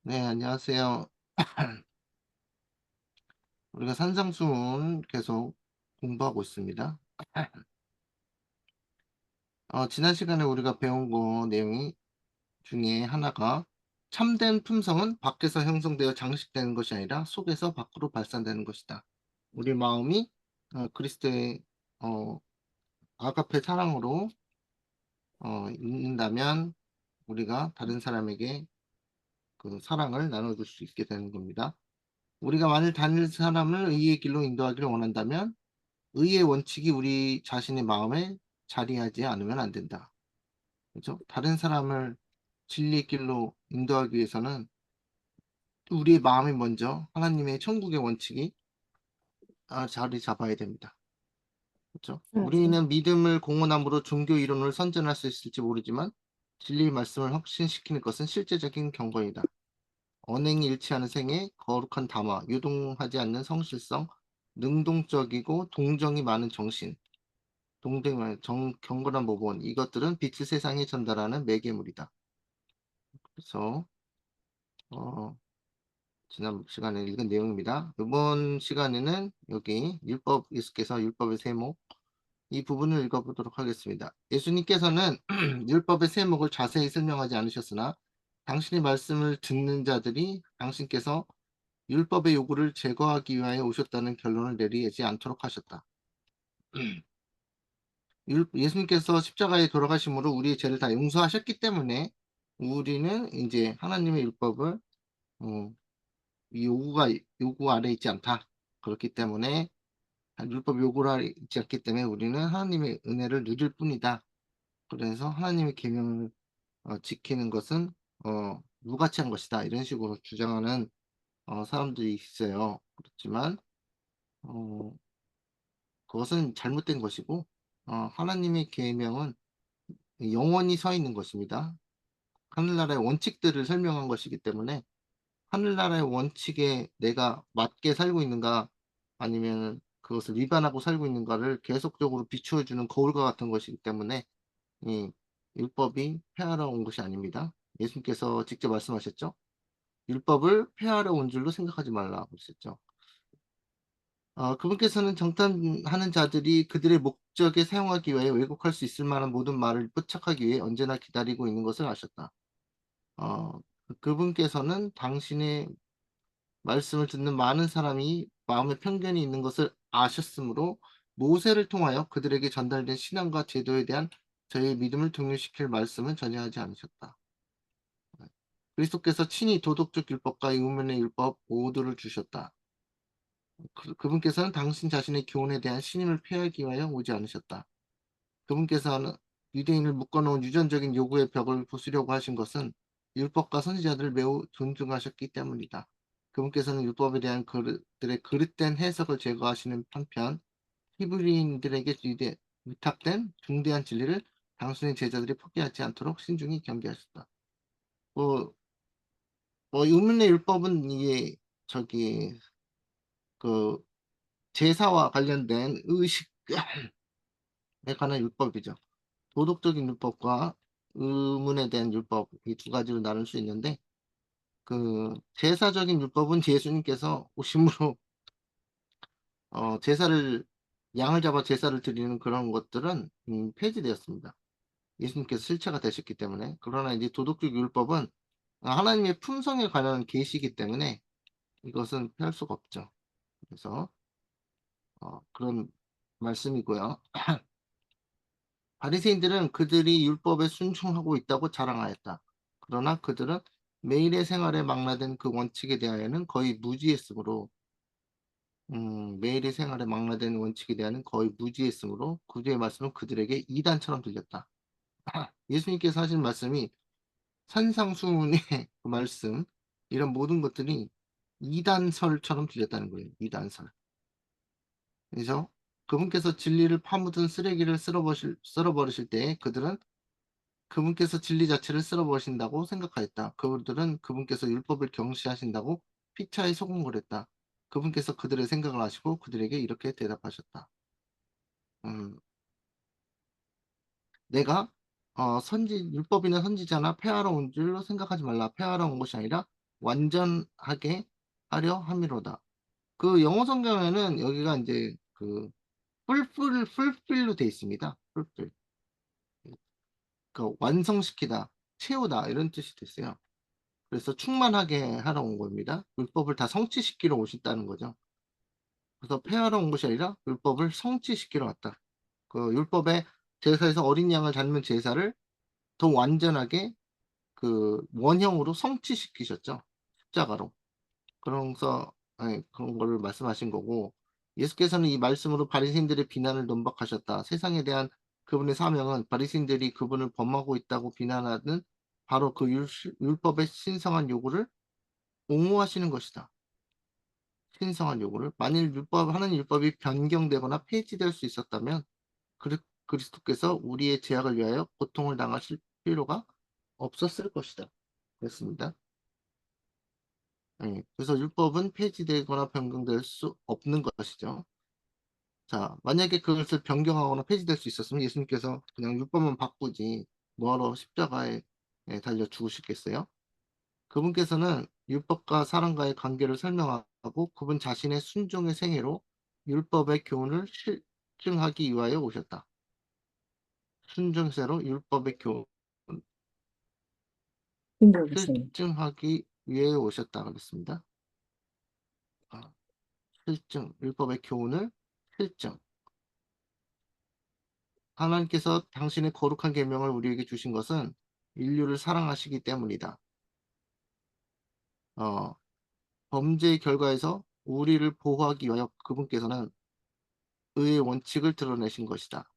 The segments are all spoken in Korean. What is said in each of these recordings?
네, 안녕하세요. 우리가 산상수훈 계속 공부하고 있습니다. 지난 시간에 우리가 배운 거 내용이 중에 하나가 참된 품성은 밖에서 형성되어 장식되는 것이 아니라 속에서 밖으로 발산되는 것이다. 우리 마음이 그리스도의 어, 아가페 사랑으로 있는다면 우리가 다른 사람에게 그 사랑을 나눠줄 수 있게 되는 겁니다. 우리가 만일 다른 사람을 의의 길로 인도하기를 원한다면 의의 원칙이 우리 자신의 마음에 자리하지 않으면 안 된다. 그죠? 다른 사람을 진리의 길로 인도하기 위해서는 우리의 마음이 먼저 하나님의 천국의 원칙이 자리 잡아야 됩니다. 그죠? 음. 우리는 믿음을 공언함으로 종교 이론을 선전할 수 있을지 모르지만 진리의 말씀을 확신시키는 것은 실제적인 경건이다. 언행이 일치하는 생애, 거룩한 담화, 유동하지 않는 성실성, 능동적이고 동정이 많은 정신, 동등한 경건한 모본 이것들은 빛을 세상에 전달하는 매개물이다. 그래서 어, 지난 시간에 읽은 내용입니다. 이번 시간에는 여기 율법 예수께서 율법의 세목 이 부분을 읽어보도록 하겠습니다. 예수님께서는 율법의 세목을 자세히 설명하지 않으셨으나 당신의 말씀을 듣는 자들이 당신께서 율법의 요구를 제거하기 위하여 오셨다는 결론을 내리지 않도록 하셨다. 예수님께서 십자가에 돌아가심으로 우리의 죄를 다 용서하셨기 때문에 우리는 이제 하나님의 율법을 어, 이 요구 아래 있지 않다. 그렇기 때문에 율법 요구 아래 있지 않기 때문에 우리는 하나님의 은혜를 누릴 뿐이다. 그래서 하나님의 계명을 지키는 것은 무가치한 것이다. 이런 식으로 주장하는 사람들이 있어요. 그렇지만 어, 그것은 잘못된 것이고 하나님의 계명은 영원히 서 있는 것입니다. 하늘나라의 원칙들을 설명한 것이기 때문에 하늘나라의 원칙에 내가 맞게 살고 있는가 아니면 그것을 위반하고 살고 있는가를 계속적으로 비추어 주는 거울과 같은 것이기 때문에 이 율법이 폐하러 온 것이 아닙니다. 예수님께서 직접 말씀하셨죠. 율법을 폐하러 온 줄로 생각하지 말라고 하셨죠. 그분께서는 정탐하는 자들이 그들의 목적에 사용하기 위해 왜곡할 수 있을 만한 모든 말을 포착하기 위해 언제나 기다리고 있는 것을 아셨다. 그분께서는 당신의 말씀을 듣는 많은 사람이 마음에 편견이 있는 것을 아셨으므로 모세를 통하여 그들에게 전달된 신앙과 제도에 대한 저희의 믿음을 동요시킬 말씀은 전혀 하지 않으셨다. 그리스도께서 친히 도덕적 율법과 의문의 율법 모두를 주셨다. 그분께서는 당신 자신의 교훈에 대한 신임을 피하기 위하여 오지 않으셨다. 그분께서는 유대인을 묶어놓은 유전적인 요구의 벽을 부수려고 하신 것은 율법과 선지자들을 매우 존중하셨기 때문이다. 그분께서는 율법에 대한 그들의 그릇된 해석을 제거하시는 한편 히브리인들에게 위탁된 중대한 진리를 당신의 제자들이 포기하지 않도록 신중히 경계하셨다. 뭐, 의문의 율법은 이게 저기 그 제사와 관련된 의식에 관한 율법이죠. 도덕적인 율법과 의문에 대한 율법 이 두 가지로 나눌 수 있는데 그 제사적인 율법은 예수님께서 오심으로 제사를 양을 잡아 제사를 드리는 그런 것들은 폐지되었습니다. 예수님께서 실체가 되셨기 때문에. 그러나 이제 도덕적 율법은 하나님의 품성에 관한 계시이기 때문에 이것은 피할 수가 없죠. 그래서 그런 말씀이고요. 바리새인들은 그들이 율법에 순종하고 있다고 자랑하였다. 그러나 그들은 매일의 생활에 망라된 그 원칙에 대하여는 거의 무지했으므로 매일의 생활에 망라된 원칙에 대하여는 거의 무지했으므로 구주의 말씀은 그들에게 이단처럼 들렸다. 예수님께서 하신 말씀이 산상수훈의 그 말씀 이런 모든 것들이 이단설처럼 들렸다는 거예요. 이단설. 그래서 그분께서 진리를 파묻은 쓰레기를 쓸어버리실 때 그들은 그분께서 진리 자체를 쓸어버리신다고 생각하였다. 그들은 그분께서 율법을 경시하신다고 피차에 소금거렸다. 그분께서 그들의 생각을 아시고 그들에게 이렇게 대답하셨다. 음, 내가 율법이나 선지자나 폐하러 온 줄로 생각하지 말라. 폐하러 온 것이 아니라 완전하게 하려 함이로다. 그 영어 성경에는 여기가 인제 그 fulfill로 돼 있습니다. fulfill. 그 완성시키다, 채우다 이런 뜻이 됐어요. 그래서 충만하게 하러 온 겁니다. 율법을 다 성취시키러 오셨다는 거죠. 그래서 폐하러 온 것이 아니라 율법을 성취시키러 왔다. 그 율법의 제사에서 어린 양을 닮은 제사를 더 완전하게 그 원형으로 성취시키셨죠, 십자가로. 그러면서 예 그런 거를 말씀하신 거고, 예수께서는 이 말씀으로 바리새인들의 비난을 논박하셨다. 세상에 대한 그분의 사명은 바리새인들이 그분을 범하고 있다고 비난하는 바로 그 율법의 신성한 요구를 옹호하시는 것이다. 신성한 요구를, 만일 하나님 율법이 변경되거나 폐지될 수 있었다면 그리스도께서 우리의 죄악을 위하여 고통을 당하실 필요가 없었을 것이다. 그랬습니다. 예. 그래서 율법은 폐지되거나 변경될 수 없는 것이죠. 자, 만약에 그것을 변경하거나 폐지될 수 있었으면 예수님께서 그냥 율법만 바꾸지 뭐하러 십자가에 달려 죽으셨겠어요? 그분께서는 율법과 사람과의 관계를 설명하고 그분 자신의 순종의 생애로 율법의 교훈을 실증하기 위하여 오셨다. 순종세로 율법의 교훈 힘들겠습니다. 실증하기 위해 오셨다 그랬습니다. 아, 실증, 율법의 교훈을 실증. 하나님께서 당신의 거룩한 계명을 우리에게 주신 것은 인류를 사랑하시기 때문이다. 어, 범죄의 결과에서 우리를 보호하기 위하여 그분께서는 의의 원칙을 드러내신 것이다.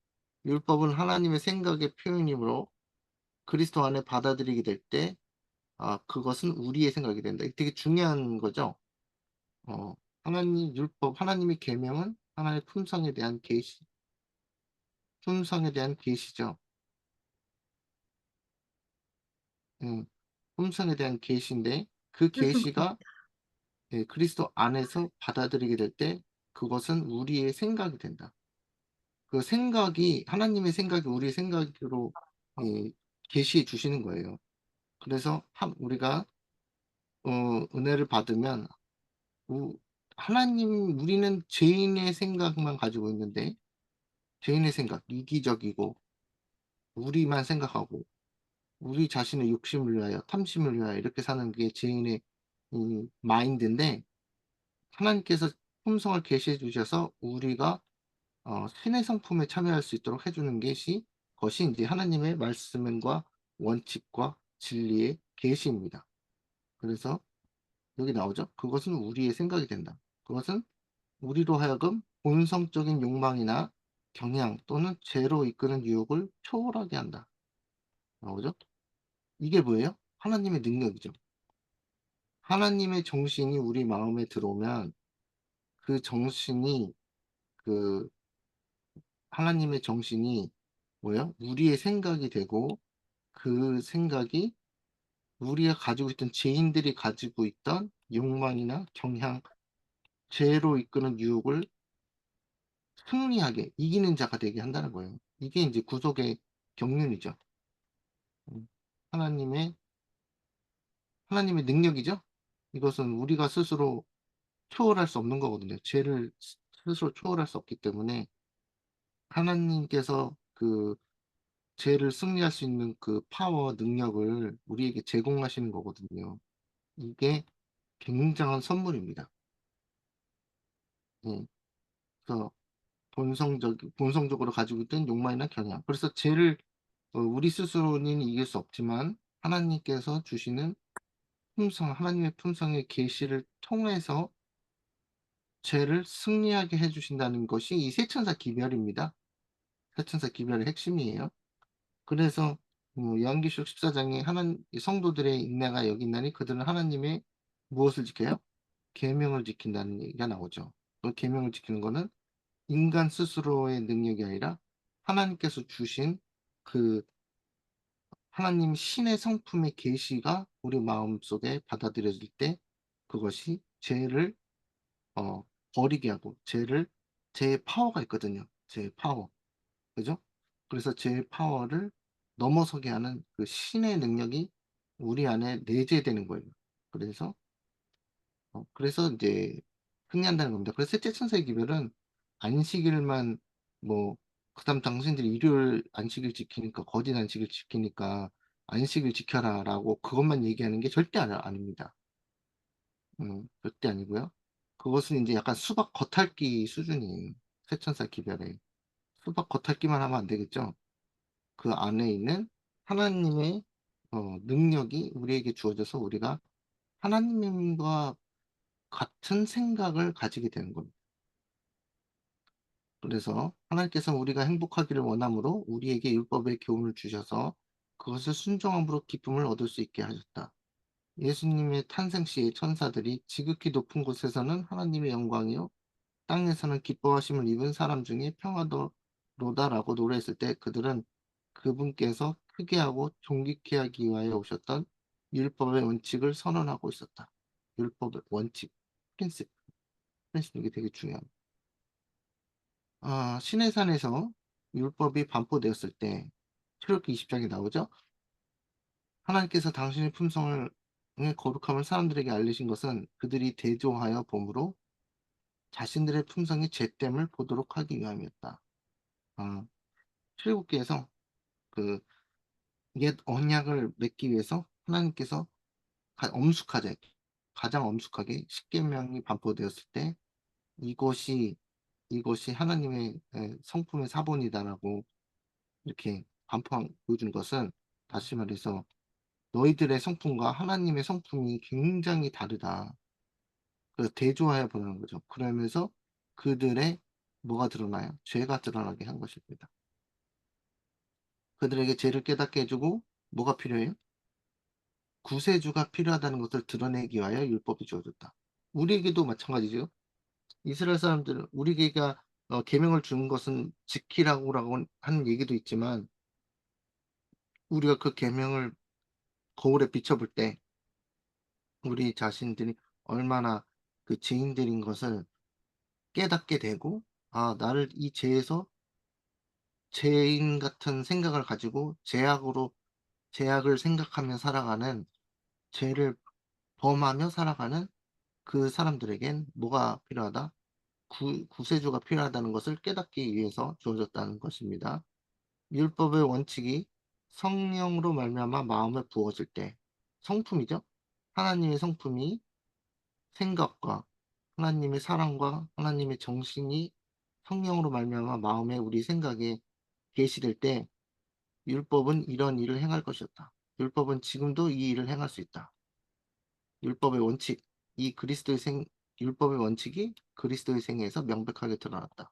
율법은 하나님의 생각의 표현이므로 그리스도 안에 받아들이게 될 때, 그것은 우리의 생각이 된다. 이게 되게 중요한 거죠. 어, 하나님 율법, 하나님의 계명은 하나님의 품성에 대한 계시, 품성에 대한 계시죠. 품성에 대한 계시인데 그 계시가 그리스도 안에서 받아들이게 될 때 그것은 우리의 생각이 된다. 그 생각이 하나님의 생각이 우리의 생각으로 예 계시해 주시는 거예요. 그래서 우리가 은혜를 받으면 우 하나님 우리는 죄인의 생각만 가지고 있는데 죄인의 생각, 이기적이고 우리만 생각하고 우리 자신의 욕심을 위하여 탐심을 위하여 이렇게 사는 게 죄인의 마인드인데, 하나님께서 품성을 계시해 주셔서 우리가 신의 성품에 참여할 수 있도록 해 주는 것이 인제 하나님의 말씀과 원칙과 진리의 계시입니다. 그래서 여기 나오죠. "그것은 우리의 생각이 된다." 그것은 우리로 하여금 본성적인 욕망이나 경향 또는 죄로 이끄는 유혹을 초월하게 한다. 나오죠. 이게 뭐예요? 하나님의 능력이죠. 하나님의 정신이 우리 마음에 들어오면 그 정신이 그 하나님의 정신이 뭐예요? 우리의 생각이 되고 그 생각이 우리가 가지고 있던 죄인들이 가지고 있던 욕망이나 경향, 죄로 이끄는 유혹을 승리하게 이기는 자가 되게 한다는 거예요. 이게 인제 구속의 경륜이죠. 음. 하나님의 하나님의 능력이죠. 이것은 우리가 스스로 초월할 수 없는 거거든요. 죄를 스스로 초월할 수 없기 때문에 하나님께서 그 죄를 승리할 수 있는 그 파워, 능력을 우리에게 제공하시는 거거든요. 이게 굉장한 선물입니다. 예. 그래서 본성적으로 가지고 있던 욕망이나 경향. 그래서 죄를 우리 스스로는 이길 수 없지만 하나님께서 주시는 하나님의 품성의 계시를 통해서 죄를 승리하게 해 주신다는 것이 이 세천사 기별입니다. 세천사 기별의 핵심이에요. 그래서 요한계시록 14장에 이 성도들의 인내가 여기 있나니 그들은 하나님의 무엇을 지켜요? 계명을 지킨다는 얘기가 나오죠. 그 계명을 지키는 거는 인간 스스로의 능력이 아니라 하나님께서 주신 그 하나님 신의 성품의 계시가 우리 마음속에 받아들여질 때 그것이 죄를 버리게 하고 죄의 파워가 있거든요. 죄의 파워. 그죠? 그래서 죄의 파워를 넘어서게 하는 그 신의 능력이 우리 안에 내재되는 거예요. 그래서 그래서 이제 승리한다는 겁니다. 그래서 셋째 천사의 기별은 안식일만 뭐 그다음 당신들이 일요일 안식일 지키니까 거짓 안식일 지키니까 "안식일 지켜라."라고 그것만 얘기하는 게 절대 아닙니다. 절대 아니고요. 그것은 인제 약간 수박 겉핥기 수준이에요, 쇠천사 기별에. 수박 겉핥기만 하면 안 되겠죠. 그 안에 있는 하나님의 능력이 우리에게 주어져서 우리가 하나님과 같은 생각을 가지게 되는 겁니다. 그래서 하나님께서는 우리가 행복하기를 원함으로 우리에게 율법의 교훈을 주셔서 그것을 순종함으로 기쁨을 얻을 수 있게 하셨다. 예수님의 탄생 시에 천사들이 지극히 높은 곳에서는 하나님의 영광이요 땅에서는 기뻐하심을 입은 사람 중에 평화로다라고 노래했을 때 그들은 그분께서 크게 하고 존귀케 하기 위하여 오셨던 율법의 원칙을 선언하고 있었다. 율법의 원칙, 프린시플, 프린시플 이게 되게 중요합니다. 시내산에서 율법이 반포되었을 때 출애굽기 20장에 나오죠. 하나님께서 당신의 품성을 의 거룩함을 사람들에게 알리신 것은 그들이 대조하여 봄으로 자신들의 품성의 잿됨을 보도록 하기 위함이었다. 아, 출애굽기에서 그 옛 언약을 맺기 위해서 하나님께서 엄숙하게 가장 엄숙하게 십계명이 반포되었을 때 이것이 이것이 하나님의 성품의 사본이다라고 이렇게 보여준 것은 다시 말해서 너희들의 성품과 하나님의 성품이 굉장히 다르다. 그래서 대조하여 보라는 거죠. 그러면서 그들의 뭐가 드러나요? 죄가 드러나게 한 것입니다. 그들에게 죄를 깨닫게 해주고 뭐가 필요해요? 구세주가 필요하다는 것을 드러내기 위하여 율법이 주어졌다. 우리에게도 마찬가지죠. 이스라엘 사람들은 우리에게 계명을 준 것은 지키라고라고 하는 얘기도 있지만 우리가 그 계명을 거울에 비춰볼 때 우리 자신들이 얼마나 그 죄인들인 것을 깨닫게 되고 나를 이 죄에서 죄인 같은 생각을 가지고 죄악을 생각하며 살아가는 죄를 범하며 살아가는 그 사람들에겐 뭐가 필요하다? 구세주가 필요하다는 것을 깨닫기 위해서 주어졌다는 것입니다. 율법의 원칙이 성령으로 말미암아 마음에 부어질 때 성품이죠. 하나님의 성품이 생각과 하나님의 사랑과 하나님의 정신이 성령으로 말미암아 마음에 우리 생각에 계시될 때 율법은 이런 일을 행할 것이었다. 율법은 지금도 이 일을 행할 수 있다. 율법의 원칙, 이 그리스도의 생 율법의 원칙이 그리스도의 생애에서 명백하게 드러났다.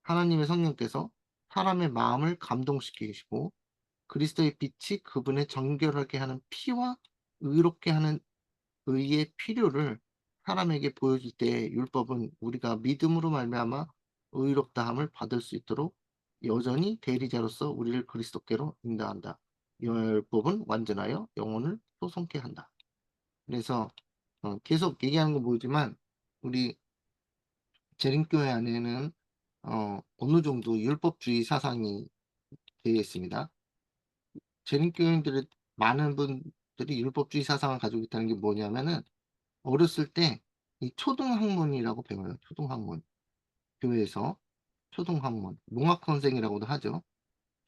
하나님의 성령께서 사람의 마음을 감동시키시고 그리스도의 빛이 그분의 정결하게 하는 피와 의롭게 하는 의의 필요를 사람에게 보여줄 때 율법은 우리가 믿음으로 말미암아 의롭다함을 받을 수 있도록 여전히 대리자로서 우리를 그리스도께로 인도한다. 율법은 완전하여 영혼을 소송케 한다. 그래서 계속 얘기하는 건 모르지만 우리 재림교회 안에는 어느 정도 율법주의 사상이 되어 있습니다. 재림교인들의 많은 분들이 율법주의 사상을 가지고 있다는 게 뭐냐면은 어렸을 때 이 초등학문이라고 배워요. 초등학문. 교회에서 초등학문, 농학선생이라고도 하죠.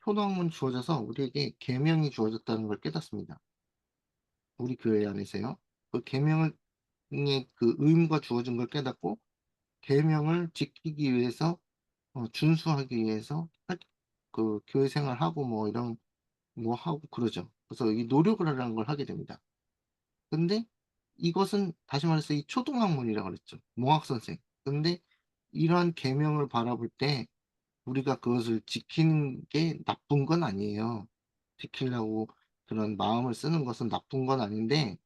초등학문 주어져서 우리에게 계명이 주어졌다는 걸 깨닫습니다. 우리 교회 안에서요. 그 계명을 그 의무가 주어진 걸 깨닫고 계명을 지키기 위해서 준수하기 위해서 그 교회 생활하고 뭐 이런 뭐 하고 그러죠. 그래서 이 노력을 하라는 걸 하게 됩니다. 근데 이것은 다시 말해서 이 초등학문이라고 그랬죠. 몽학 선생. 근데 이러한 계명을 바라볼 때 우리가 그것을 지키는 게 나쁜 건 아니에요. 지키려고 그런 마음을 쓰는 것은 나쁜 건 아닌데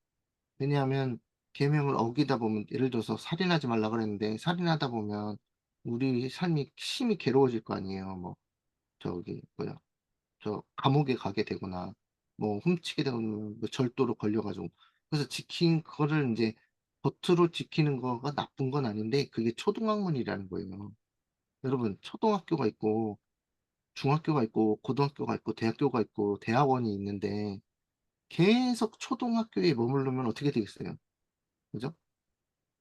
왜냐하면 계명을 어기다 보면 예를 들어서 살인하지 말라 그랬는데 살인하다 보면 우리 삶이 심히 괴로워질 거 아니에요. 뭐 저기 뭐야 감옥에 가게 되거나 뭐 훔치게 되면 뭐 절도로 걸려 가지고 그래서 지킨 그거를 인제 겉으로 지키는 거가 나쁜 건 아닌데 그게 초등학문이라는 거예요. 여러분 초등학교가 있고 중학교가 있고 고등학교가 있고 대학교가 있고 대학원이 있는데 계속 초등학교에 머무르면 어떻게 되겠어요? 그죠?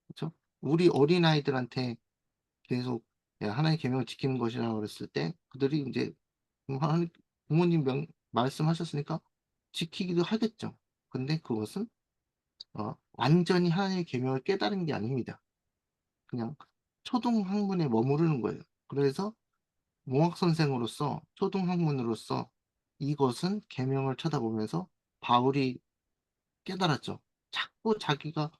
그죠? 우리 어린아이들한테 계속 야, 하나님의 계명을 지키는 것이라고 그랬을 때 그들이 인제 하나님 부모님 말씀하셨으니까 지키기도 하겠죠. 근데 그것은 완전히 하나님의 계명을 깨달은 게 아닙니다. 그냥 초등학문에 머무르는 거예요. 그래서 몽학 선생으로서 초등학문으로서 이것은 계명을 쳐다보면서 바울이 깨달았죠. 자꾸 자기가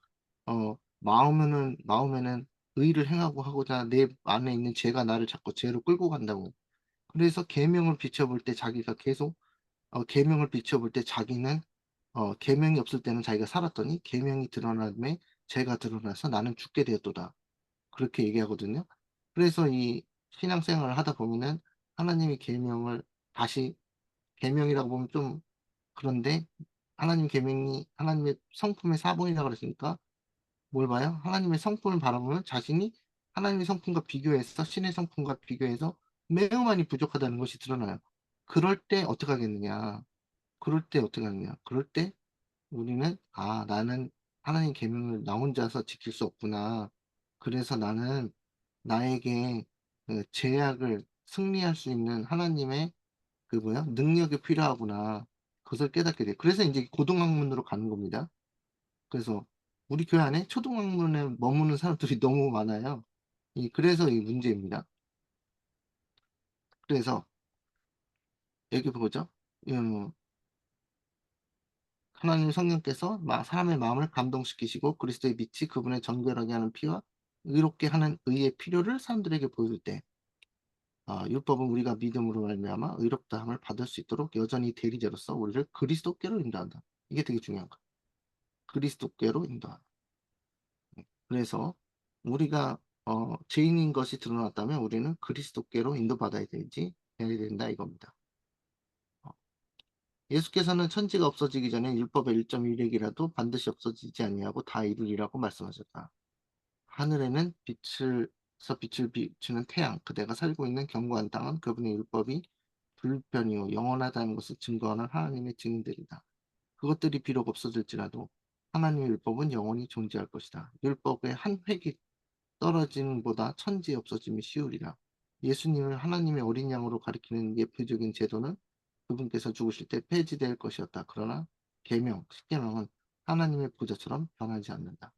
마음에는 의를 행하고 하고자 내 안에 있는 죄가 나를 자꾸 죄로 끌고 간다고. 그래서 계명을 비춰볼 때 자기가 계속 계명을 비춰볼 때 자기는 계명이 없을 때는 자기가 살았더니 계명이 드러남에 죄가 드러나서 나는 죽게 되었도다. 그렇게 얘기하거든요. 그래서 이 신앙생활을 하다 보면은 하나님의 계명을 다시 계명이라고 보면 좀 그런데 하나님 계명이 하나님의 성품의 사본이라고 그랬으니까 뭘 봐요? 하나님의 성품을 바라보면 자신이 하나님의 성품과 비교해서 신의 성품과 비교해서 매우 많이 부족하다는 것이 드러나요. 그럴 때 어떻게 하겠느냐? 그럴 때 어떻게 하느냐? 그럴 때 우리는 '아 나는 하나님 계명을 나 혼자서 지킬 수 없구나. 그래서 나는 나에게 제약을 승리할 수 있는 하나님의 그 뭐야 능력이 필요하구나.' 그것을 깨닫게 돼요. 그래서 인제 고등학문으로 가는 겁니다. 그래서 우리 교회 안에 초등학문에 머무는 사람들이 너무 많아요. 그래서 이 문제입니다. 그래서 여기 보죠. 음 하나님 성령께서 사람의 마음을 감동시키시고 그리스도의 빛이 그분의 정결하게 하는 피와 의롭게 하는 의의 필요를 사람들에게 보여줄 때 율법은 우리가 믿음으로 말미암아 의롭다함을 받을 수 있도록 여전히 대리자로서 우리를 그리스도께로 인도한다. 이게 되게 중요한 거예요. 그리스도께로 인도한다. 그래서 우리가 죄인인 것이 드러났다면 우리는 그리스도께로 인도받아야 되지 돼야 된다 이겁니다. 어 예수께서는 천지가 없어지기 전에 율법의 1.1 획이라도 반드시 없어지지 아니하고 다 이루리라고 말씀하셨다. 하늘에는 빛을 비추는 태양 그대가 살고 있는 견고한 땅은 그분의 율법이 불변이요 영원하다는 것을 증거하는 하나님의 증인들이다. 그것들이 비록 없어질지라도 하나님의 율법은 영원히 존재할 것이다. 율법의 한 획이 떨어짐보다 천지 없어짐이 쉬우리라. 예수님을 하나님의 어린 양으로 가리키는 예표적인 제도는 그분께서 죽으실 때 폐지될 것이었다. 그러나 십계명은 하나님의 보좌처럼 변하지 않는다.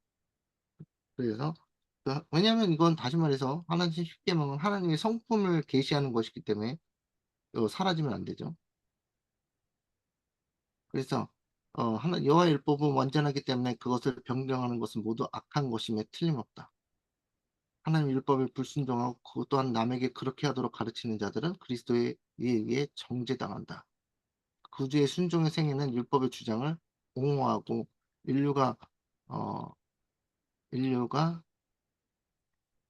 그래서 왜냐하면 이건 다시 말해서 하나님 십계명은 하나님의 성품을 계시하는 것이기 때문에 사라지면 안 되죠. 그래서 하나 여호와의 율법은 완전하기 때문에 그것을 변경하는 것은 모두 악한 것임에 틀림없다. 하나님 율법에 불순종하고 그것 또한 남에게 그렇게 하도록 가르치는 자들은 그리스도의 이에 의해 정죄당한다. 구주의 순종의 생애는 율법의 주장을 옹호하고 인류가 어 인류가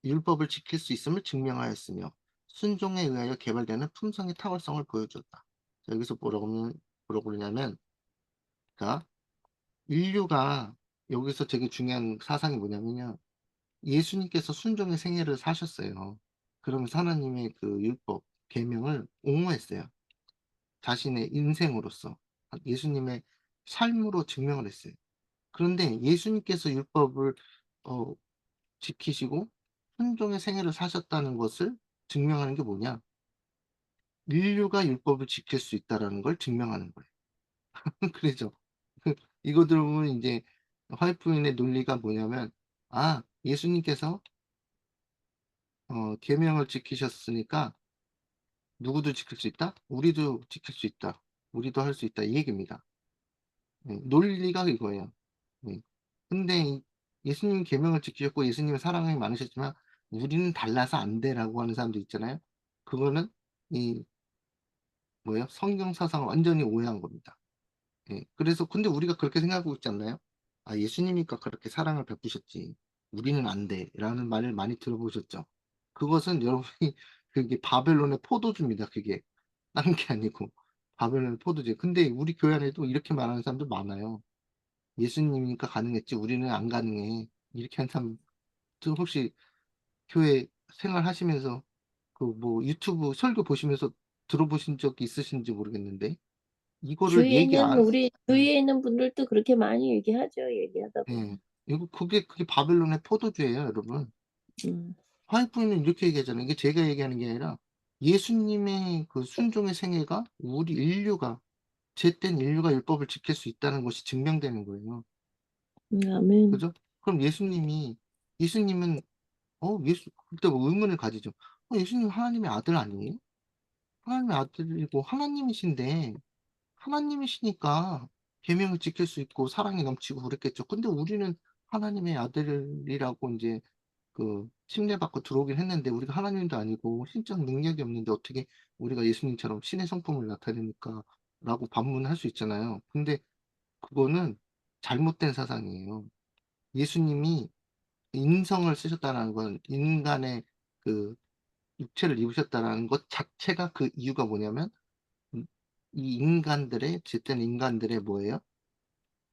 율법을 지킬 수 있음을 증명하였으며 순종에 의하여 개발되는 품성의 탁월성을 보여주었다. 자 여기서 뭐라고 그러냐면 그러니까 인류가 여기서 되게 중요한 사상이 뭐냐면요. 예수님께서 순종의 생애를 사셨어요. 그러면서 하나님의 그 율법, 계명을 옹호했어요. 자신의 인생으로서 예수님의 삶으로 증명을 했어요. 그런데 예수님께서 율법을 어 지키시고 순종의 생애를 사셨다는 것을 증명하는 게 뭐냐? 인류가 율법을 지킬 수 있다라는 걸 증명하는 거예요. 그래죠. 이거 들어보면 인제 화이프인의 논리가 뭐냐면 '아 예수님께서 계명을 지키셨으니까 누구도 지킬 수 있다? 우리도 지킬 수 있다. 우리도 할 수 있다.' 이 얘기입니다. 논리가 이거예요. 예. 근데 예수님이 계명을 지키셨고 예수님의 사랑이 많으셨지만 "우리는 달라서 안 돼."라고 하는 사람들 있잖아요. 그거는 이 뭐예요? 성경 사상을 완전히 오해한 겁니다. 예. 그래서 근데 우리가 그렇게 생각하고 있지 않나요? '아 예수님이니까 그렇게 사랑을 베푸셨지. 우리는 안 돼.'라는 말을 많이 들어보셨죠? 그것은 여러분이 그게 바벨론의 포도주입니다 그게. 딴 게 아니고. 바벨론의 포도주. 근데 우리 교회 안에도 이렇게 말하는 사람들 많아요. "예수님이니까 가능했지 우리는 안 가능해." 이렇게 하는 사람들 혹시 교회 생활하시면서 그 뭐 유튜브 설교 보시면서 들어보신 적 있으신지 모르겠는데 이거를 주위에 얘기 있는 안 우리 예. 주위에 있는 분들도 그렇게 많이 얘기하죠, 얘기하다 보면. 예. 이거 그게 바벨론의 포도주예요, 여러분. 음. 화이트보이는 이렇게 얘기하잖아요. 이게 제가 얘기하는 게 아니라 예수님의 그 순종의 생애가 우리 인류가 쟨 인류가 율법을 지킬 수 있다는 것이 증명되는 거예요. 아멘. 그죠? 그럼 예수님은 예수 그때 뭐 의문을 가지죠. '예수님 하나님의 아들 아니에요? 하나님의 아들이고 하나님이시니까 계명을 지킬 수 있고 사랑이 넘치고 그랬겠죠.' 근데 우리는 하나님의 아들이라고 인제 침례받고 들어오긴 했는데 우리가 하나님도 아니고 신적 능력이 없는데 어떻게 우리가 예수님처럼 신의 성품을 나타냅니까?'라고 반문할 수 있잖아요. 근데 그거는 잘못된 사상이에요. 예수님이 인성을 쓰셨다라는 건 인간의 그 육체를 입으셨다라는 것 자체가 그 이유가 뭐냐면 음 이 인간들의 쟨 인간들의 뭐예요?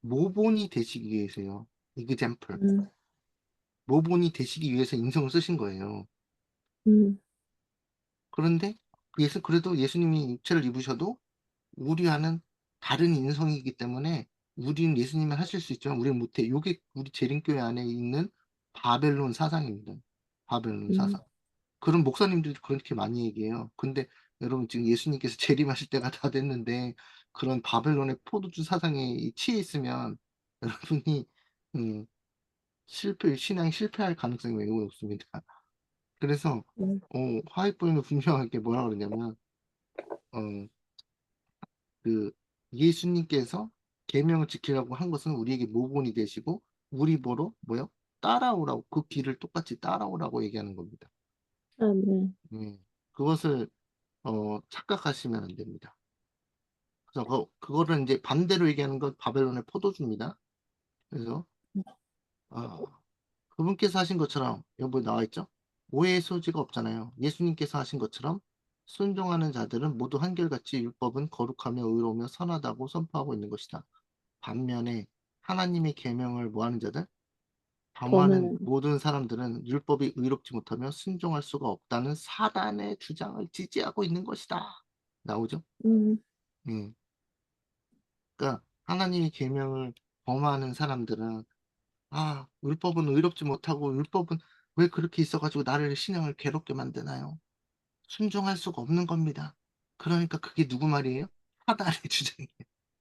모본이 되시기 위해서요. example. 음. 모본이 되시기 위해서 인성을 쓰신 거예요. 음. 그런데 그래도 예수님이 육체를 입으셔도 우리와는 다른 인성이기 때문에 우리는 예수님은 하실 수 있지만 우리는 못해. 요게 우리 재림교회 안에 있는 바벨론 사상입니다. 바벨론 음. 사상. 그런 목사님들도 그렇게 많이 얘기해요. 근데 여러분 지금 예수님께서 재림하실 때가 다 됐는데 그런 바벨론의 포도주 사상에 취해 있으면 여러분이 음 신앙이 실패할 가능성이 매우 높습니다. 그래서 음. 화이트보이는 분명하게 뭐라 그러냐면 어 그 예수님께서 계명을 지키라고 한 것은 우리에게 모본이 되시고 우리 보러 뭐요? 따라오라고 그 길을 똑같이 따라오라고 얘기하는 겁니다. 아멘. 그것을 착각하시면 안 됩니다. 그래서 그거를 인제 반대로 얘기하는 건 바벨론의 포도주입니다. 그래서 아 그분께서 하신 것처럼 여기 나와 있죠? 오해의 소지가 없잖아요. 예수님께서 하신 것처럼 순종하는 자들은 모두 한결같이 율법은 거룩하며 의로우며 선하다고 선포하고 있는 것이다. 반면에 하나님의 계명을 뭐 하는 자들? 범하는 범하는. 모든 사람들은 율법이 의롭지 못하며 순종할 수가 없다는 사단의 주장을 지지하고 있는 것이다. 나오죠? 음. 예. 그러니까 하나님의 계명을 범하는 사람들은 '아 율법은 의롭지 못하고 율법은 왜 그렇게 있어 가지고 나를 신앙을 괴롭게 만드나요?' 순종할 수가 없는 겁니다. 그러니까 그게 누구 말이에요? 사단의 주장이에요.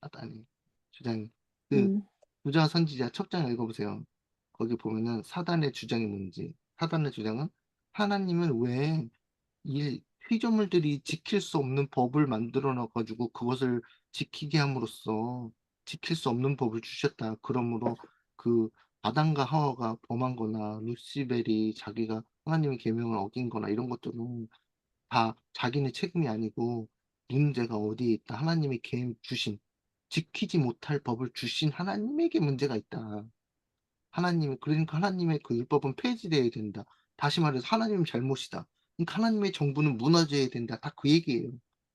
사단의 주장이. 그 음. 부자 선지자 첫 장 읽어 보세요. 거기 보면은 사단의 주장이 뭔지. 사단의 주장은 하나님은 왜 이 피조물들이 지킬 수 없는 법을 만들어 놔 가지고 그것을 지키게 함으로써 지킬 수 없는 법을 주셨다. 그러므로 그 아담과 하와가 범한 거나 루시벨이 자기가 하나님의 계명을 어긴 거나 이런 것들은 다 자기네 책임이 아니고 문제가 어디에 있다. 하나님이 주신 지키지 못할 법을 주신 하나님에게 문제가 있다. 그러니까 하나님의 그 율법은 폐지돼야 된다. 다시 말해서 하나님 잘못이다. 그러니까 하나님의 정부는 무너져야 된다. 다 그 얘기예요.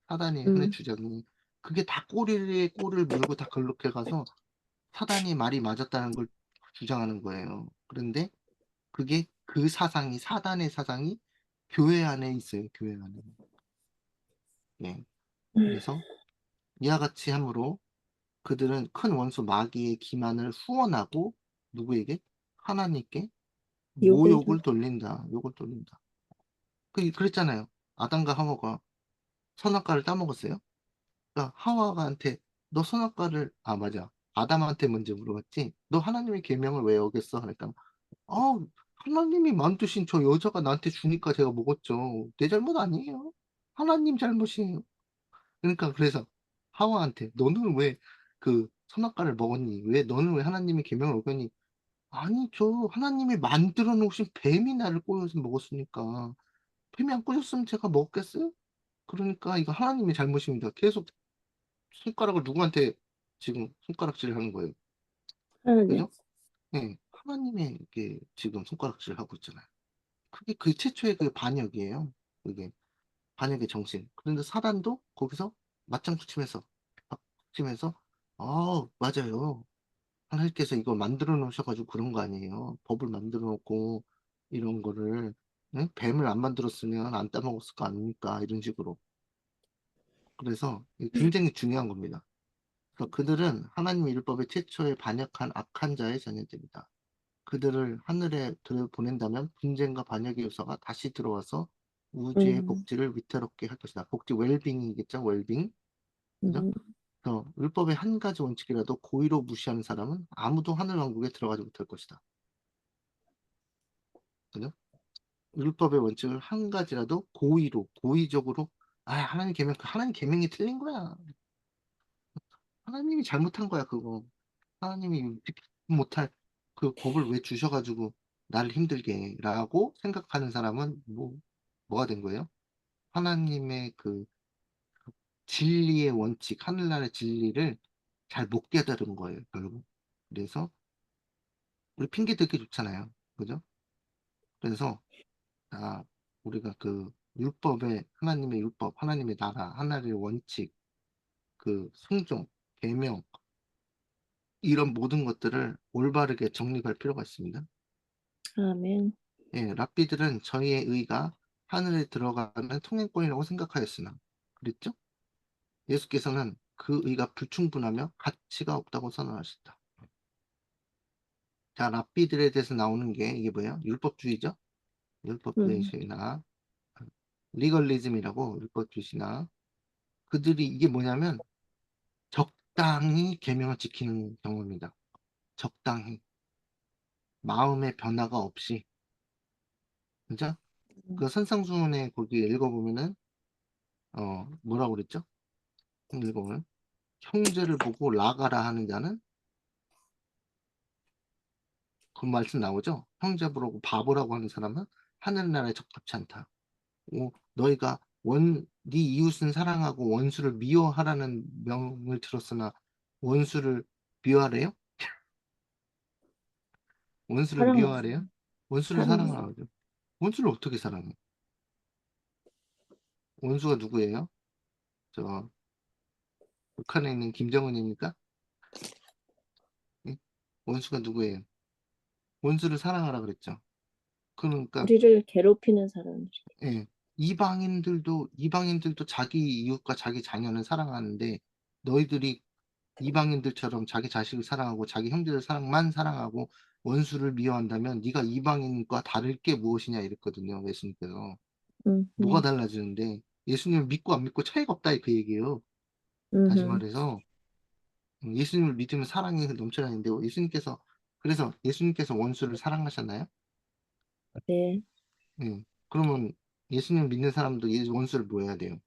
사단의 하는 음. 주장이. 그게 다 꼬리에 꼬리를 물고 다 그렇게 가서 사단의 말이 맞았다는 걸 주장하는 거예요. 그런데 그게 그 사상이 사단의 사상이 교회 안에 있어요, 교회 안에. 예. 그래서 이와 같이 함으로 그들은 큰 원수 마귀의 기만을 후원하고 누구에게? 하나님께 욕을 좀. 모욕을 돌린다. 욕을 돌린다. 그랬잖아요. 아담과 하와가 선악과를 따먹었어요. 그러니까 하와가한테 "너 선악과를" 맞아. 아담한테 먼저 물어봤지. "너 하나님의 계명을 왜 어겼어?" 그러니까 "아 하나님이 만드신 저 여자가 나한테 주니까 제가 먹었죠. 내 잘못 아니에요. 하나님 잘못이에요." 그래서 하와한테 "너는 왜 선악과를 먹었니? 너는 왜 하나님의 계명을 어겼니?" "아니 저 하나님이 만들어 놓으신 뱀이 나를 꼬여서 먹었으니까. 뱀이 안 꼬셨으면 제가 먹겠어요? 그러니까 이거 하나님의 잘못입니다." 계속 손가락을 누구한테 지금 손가락질을 하는 거예요. 하나님. 그죠? 예. 하나님에게 지금 손가락질을 하고 있잖아요. 그게 그 최초의 그 반역이에요. 그게 반역의 정신. 그런데 사단도 거기서 맞장구 치면서 치면서 맞아요. 하나님께서 이거 만들어 놓으셔 가지고 그런 거 아니에요. 법을 만들어 놓고 이런 거를 뱀을 안 만들었으면 안 따먹었을 거 아닙니까?" 이런 식으로. 그래서 이게 굉장히 중요한 겁니다. 그래서 그들은 하나님의 율법에 최초에 반역한 악한 자의 자녀들이다. 그들을 하늘에 들여보낸다면 분쟁과 반역의 요소가 다시 들어와서 우주의 음, 복지를 위태롭게 할 것이다. 복지 웰빙이겠죠, 웰빙. 그죠? 음, 율법의 한 가지 원칙이라도 고의로 무시하는 사람은 아무도 하늘 왕국에 들어가지 못할 것이다. 그죠? 율법의 원칙을 한 가지라도 고의로, 고의적으로, 하나님 계명, 하나님 계명이 틀린 거야. 하나님이 잘못한 거야, 그거. 하나님이 지키지 못할 그 법을 왜 주셔가지고 나를 힘들게 라고 생각하는 사람은 뭐가 된 거예요? 하나님의 그 진리의 원칙, 하늘나라의 진리를 잘 못 깨달은 거예요, 결국. 그래서 우리 핑계 대기 좋잖아요. 그죠? 그래서 우리가 그 율법의 하나님의 율법, 하나님의 나라, 하나님의 원칙, 그 순종, 계명 이런 모든 것들을 올바르게 정립할 필요가 있습니다. 아멘. 예, 랍비들은 저희의 의가 하늘에 들어가는 통행권이라고 생각하였으나 그랬죠? 예수께서는 그 의가 불충분하며 가치가 없다고 선언하셨다. 자, 랍비들에 대해서 나오는 게 이게 뭐예요? 율법주의죠? 음, 율법주의나 리걸리즘이라고 율법주의나 그들이 이게 뭐냐면 적당히 계명을 지키는 경우입니다. 적당히 마음의 변화가 없이 그죠? 음. 그 선상수훈에 거기 읽어보면은 뭐라고 그랬죠? 읽어보면 형제를 보고 라가라 하는 자는 그 말씀 나오죠? 형제 보고 바보라고 하는 사람은 하늘나라에 적합치 않다. 너희가 네 이웃은 사랑하고 원수를 미워하라는 명을 들었으나 원수를 미워하래요? 원수를 사랑하지. 미워하래요? 원수를 사랑해. 사랑하라고 하죠. 원수를 어떻게 사랑해? 원수가 누구예요? 저 북한에 있는 김정은입니까? 예? 원수가 누구예요? 원수를 사랑하라 그랬죠. 그러니까 우리를 괴롭히는 사람들. 예, 이방인들도 자기 이웃과 자기 자녀는 사랑하는데 너희들이 이방인들처럼 자기 자식을 사랑하고 자기 형제들 사랑만 사랑하고 원수를 미워한다면 네가 이방인과 다를 게 무엇이냐 이랬거든요. 예수님께서. 음, 뭐가 달라지는데 예수님을 믿고 안 믿고 차이가 없다 그 얘기예요. 다시 음, 말해서 예수님을 믿으면 사랑이 넘쳐나는데 그래서 예수님께서 원수를 사랑하셨나요? 네. 예. 그러면 예수님 믿는 사람도 원수를 뭐 해야 돼요?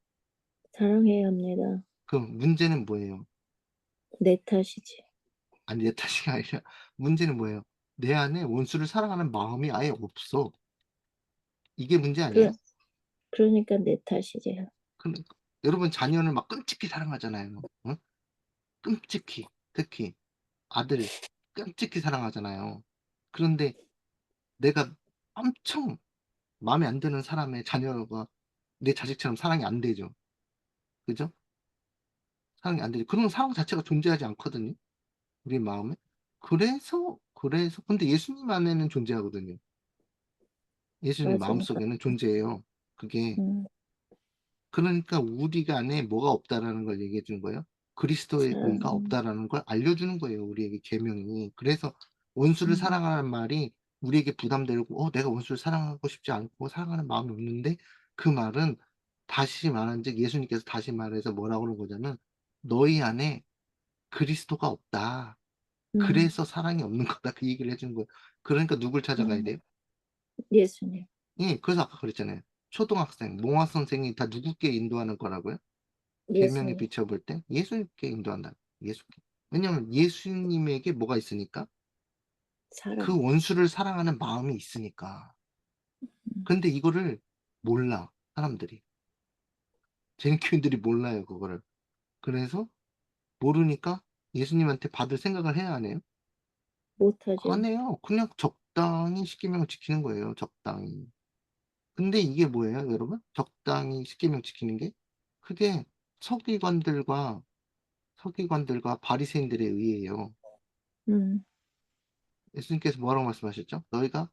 사랑해야 합니다. 그럼 문제는 뭐예요? 내 탓이지. 아니 내 탓이 아니라 문제는 뭐예요? 내 안에 원수를 사랑하는 마음이 아예 없어. 이게 문제 그러, 아니에요? 그러니까 내 탓이지. 그, 여러분 자녀를 막 끔찍히 사랑하잖아요. 응? 끔찍히 특히 아들 끔찍히 사랑하잖아요. 그런데 내가 엄청 마음에 안 드는 사람의 자녀가 내 자식처럼 사랑이 안 되죠. 그죠? 사랑이 안 되죠. 그런 사랑 자체가 존재하지 않거든요. 우리 마음에. 그래서 근데 예수님 안에는 존재하거든요. 예수님 맞아요. 마음속에는 존재해요. 그게 음, 그러니까 우리가 안에 뭐가 없다라는 걸 얘기해 주는 거예요. 그리스도의 의가 사랑, 없다라는 걸 알려주는 거예요. 우리에게 계명이. 그래서 원수를 음, 사랑하는 말이 우리에게 부담되고, 내가 원수를 사랑하고 싶지 않고 사랑하는 마음이 없는데 그 말은 다시 말한즉 예수님께서 다시 말해서 뭐라고 그러는 거냐면 너희 안에 그리스도가 없다. 음, 그래서 사랑이 없는 거다. 그 얘기를 해주는 거예요. 그러니까 누굴 찾아가야 음, 돼요? 예수님. 예, 그래서 아까 그랬잖아요. 초등학생, 농학 선생이 다 누구께 인도하는 거라고요? 계명에 예수님. 비춰볼 때 예수님께 인도한다. 예수께. 왜냐하면 예수님에게 뭐가 있으니까? 그 사랑. 원수를 사랑하는 마음이 있으니까. 음, 근데 이거를 몰라, 사람들이. 재능교인들이 몰라요, 그거를. 그래서 모르니까 예수님한테 받을 생각을 해야 하네요. 안 못하죠. 해요. 그냥 적당히 십계명을 지키는 거예요, 적당히. 근데 이게 뭐예요, 여러분? 적당히 십계명 지키는 게? 그게 서기관들과 서기관들과 바리새인들에 의해요. 음, 예수님께서 뭐라고 말씀하셨죠?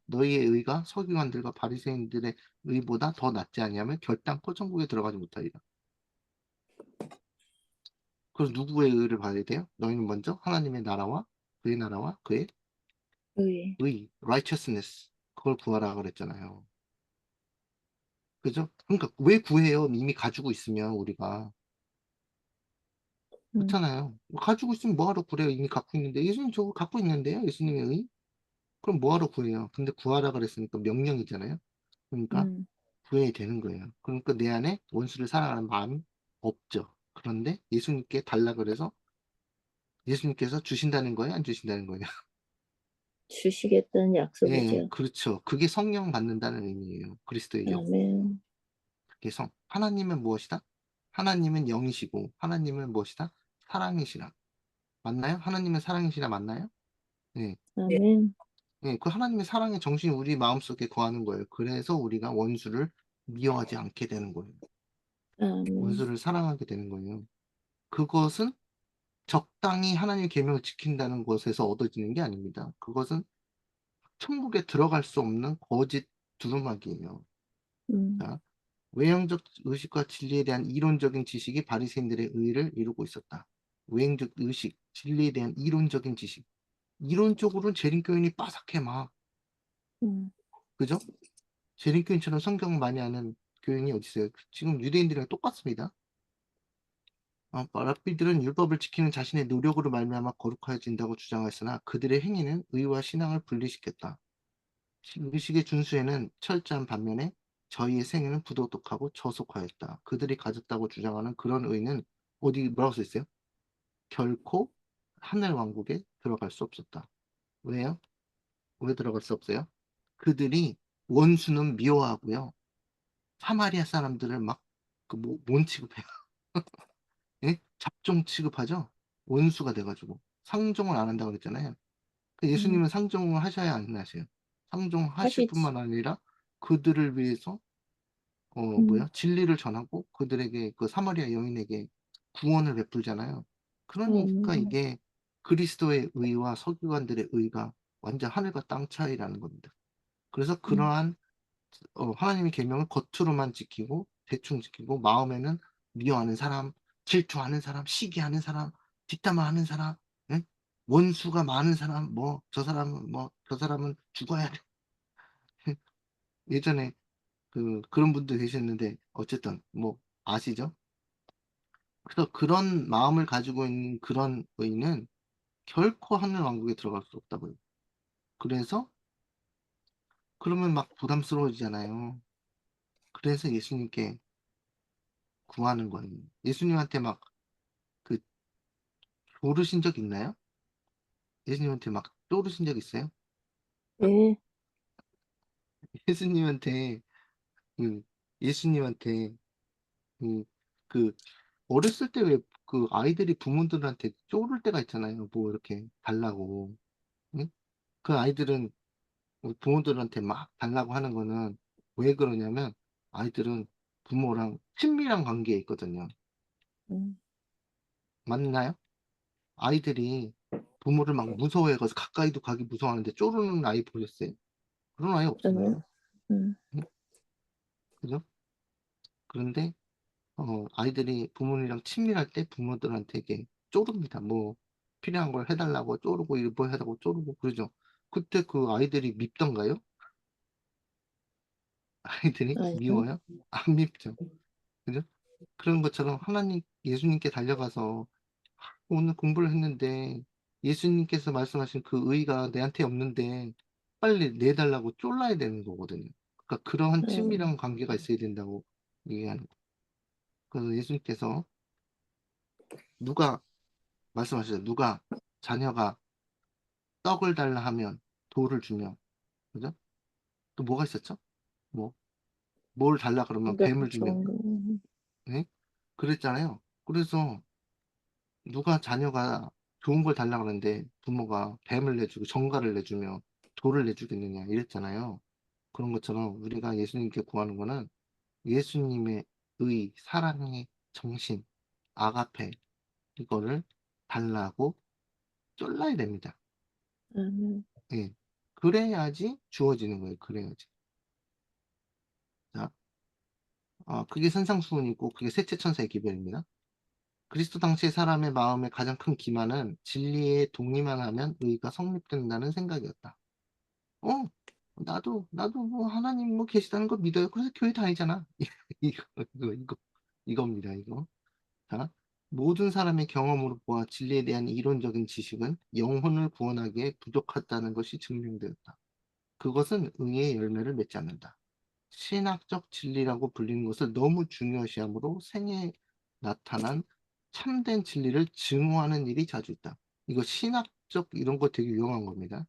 너희의 의가 서기관들과 바리새인들의 의보다 더 낫지 아니하면 결단코 천국에 들어가지 못하리라. 그래서 누구의 의를 봐야 돼요? 너희는 먼저 하나님의 나라와 그의 의. righteousness. 그걸 구하라 그랬잖아요. 그죠? 그러니까 왜 구해요? 이미 가지고 있으면 우리가. 음. 그렇잖아요. 가지고 있으면 뭐하러 구해요? 이미 갖고 있는데. 예수님 저거 갖고 있는데요? 예수님의 의? 그럼 뭐하러 구해요? 근데 구하라 그랬으니까 명령이잖아요. 그러니까 음. 구해야 되는 거예요. 그러니까 내 안에 원수를 사랑하는 마음이 없죠. 그런데 예수님께 달라 그래서 예수님께서 주신다는 거예요? 안 주신다는 거예요? 주시겠다는 예, 약속이죠. 그렇죠. 그게 성령 받는다는 의미예요. 그리스도의 영. 아멘. 그게 성. 하나님은 무엇이다? 하나님은 영이시고 하나님은 무엇이다? 사랑이시라. 맞나요? 하나님은 사랑이시라 맞나요? 네. 아멘. 예, 그 하나님의 사랑의 정신이 우리 마음속에 거하는 거예요. 그래서 우리가 원수를 미워하지 않게 되는 거예요. 아멘. 원수를 사랑하게 되는 거예요. 그것은 적당히 하나님의 계명을 지킨다는 것에서 얻어지는 게 아닙니다. 그것은 천국에 들어갈 수 없는 거짓 두루마기예요. 음. 자, 외형적 의식과 진리에 대한 이론적인 지식이 바리새인들의 의를 이루고 있었다. 외형적 의식, 진리에 대한 이론적인 지식. 이론적으로는 재림교인이 빠삭해 막. 음. 그죠? 재림교인처럼 성경 많이 아는 교인이 어디 있어요? 지금 유대인들이랑 똑같습니다. 랍비들은 율법을 지키는 자신의 노력으로 말미암아 거룩해진다고 주장했으나 그들의 행위는 의와 신앙을 분리시켰다. 의식의 준수에는 철저한 반면에 저희의 생애는 부도덕하고 저속하였다. 그들이 가졌다고 주장하는 그런 의는 어디 뭐라고 써 있어요? 결코 하늘 왕국에 들어갈 수 없었다. 왜요? 왜 들어갈 수 없어요? 그들이 원수는 미워하고요. 사마리아 사람들을 몬 취급해요. 예? 잡종 취급하죠? 원수가 돼가지고. 상종을 안 한다고 그랬잖아요. 음. 예수님은 상종을 하셔야 안 하세요. 상종하실 하시지. 뿐만 아니라 그들을 위해서 음. 진리를 전하고 그들에게 그 사마리아 여인에게 구원을 베풀잖아요. 그러니까 아멘. 이게 그리스도의 의와 서기관들의 의가 완전 하늘과 땅 차이라는 겁니다. 그래서 음. 그러한 하나님의 계명을 겉으로만 지키고 대충 지키고 마음에는 미워하는 사람, 질투하는 사람, 시기하는 사람, 뒷담화하는 사람, 응? 원수가 많은 사람, 뭐 저 사람은 뭐 저 사람은 죽어야 돼. 예전에 그런 분도 계셨는데 어쨌든 뭐 아시죠? 그래서 그런 마음을 가지고 있는 그런 의는 결코 하늘 왕국에 들어갈 수 없다고요. 그래서 그러면 막 부담스러워지잖아요. 그래서 예수님께 구하는 거예요. 예수님한테 막 그 조르신 적 있나요? 예수님한테 막 쪼르신 적 있어요? 예. 예수님한테 그 예수님한테 그, 그 어렸을 때 왜 그 아이들이 부모들한테 쪼를 때가 있잖아요. 뭐 이렇게 달라고. 응? 그 아이들은 부모들한테 막 달라고 하는 거는 왜 그러냐면 아이들은 부모랑 친밀한 관계에 있거든요. 음. 맞나요? 아이들이 부모를 막 무서워해가지고 가까이도 가기 무서워하는데 쪼르는 아이 보셨어요? 그런 아이 저는 없잖아요. 음. 응? 그죠? 그런데 아이들이 부모님이랑 친밀할 때 부모들한테 이게 쪼릅니다. 뭐 필요한 걸 해달라고 쪼르고 이거 해달라고 쪼르고 그러죠. 그때 그 아이들이 밉던가요? 아이들이 아니요. 미워요? 안 밉죠. 그죠? 그런 것처럼 예수님께 달려가서 오늘 공부를 했는데 예수님께서 말씀하신 그 의가 내한테 없는데 빨리 내달라고 쫄라야 되는 거거든요. 그러니까 그러한 음. 친밀한 관계가 있어야 된다고 얘기하는 거예요. 그래서 예수님께서 누가 말씀하시죠. 누가 자녀가 떡을 달라 하면 돌을 주며, 그죠? 또 뭐가 있었죠? 뭐, 뭘 달라 그러면 그러니까 뱀을 주며, 좋은 거. 네? 그랬잖아요. 그래서 누가 자녀가 좋은 걸 달라 그러는데 부모가 뱀을 내주고 정갈을 내주며 돌을 내주겠느냐 이랬잖아요. 그런 것처럼 우리가 예수님께 구하는 거는 예수님의 의, 사랑의 정신, 아가페, 이거를 달라고 쫄라야 됩니다. 아멘. 예. 그래야지 주어지는 거예요. 그래야지. 자, 그게 산상수훈이고 그게 셋째 천사의 기별입니다. 그리스도 당시의 사람의 마음의 가장 큰 기만은 진리에 동의만 하면 의가 성립된다는 생각이었다. 어, 나도 뭐 하나님 뭐 계시다는 거 믿어요. 그래서 교회 다니잖아. 이겁니다, 이거. 자, 모든 사람의 경험으로 보아 진리에 대한 이론적인 지식은 영혼을 구원하기에 부족하다는 것이 증명되었다. 그것은 의의 열매를 맺지 않는다. 신학적 진리라고 불리는 것을 너무 중요시하므로 생애에 나타난 참된 진리를 증오하는 일이 자주 있다. 이거 신학적 이런 거 되게 위험한 겁니다.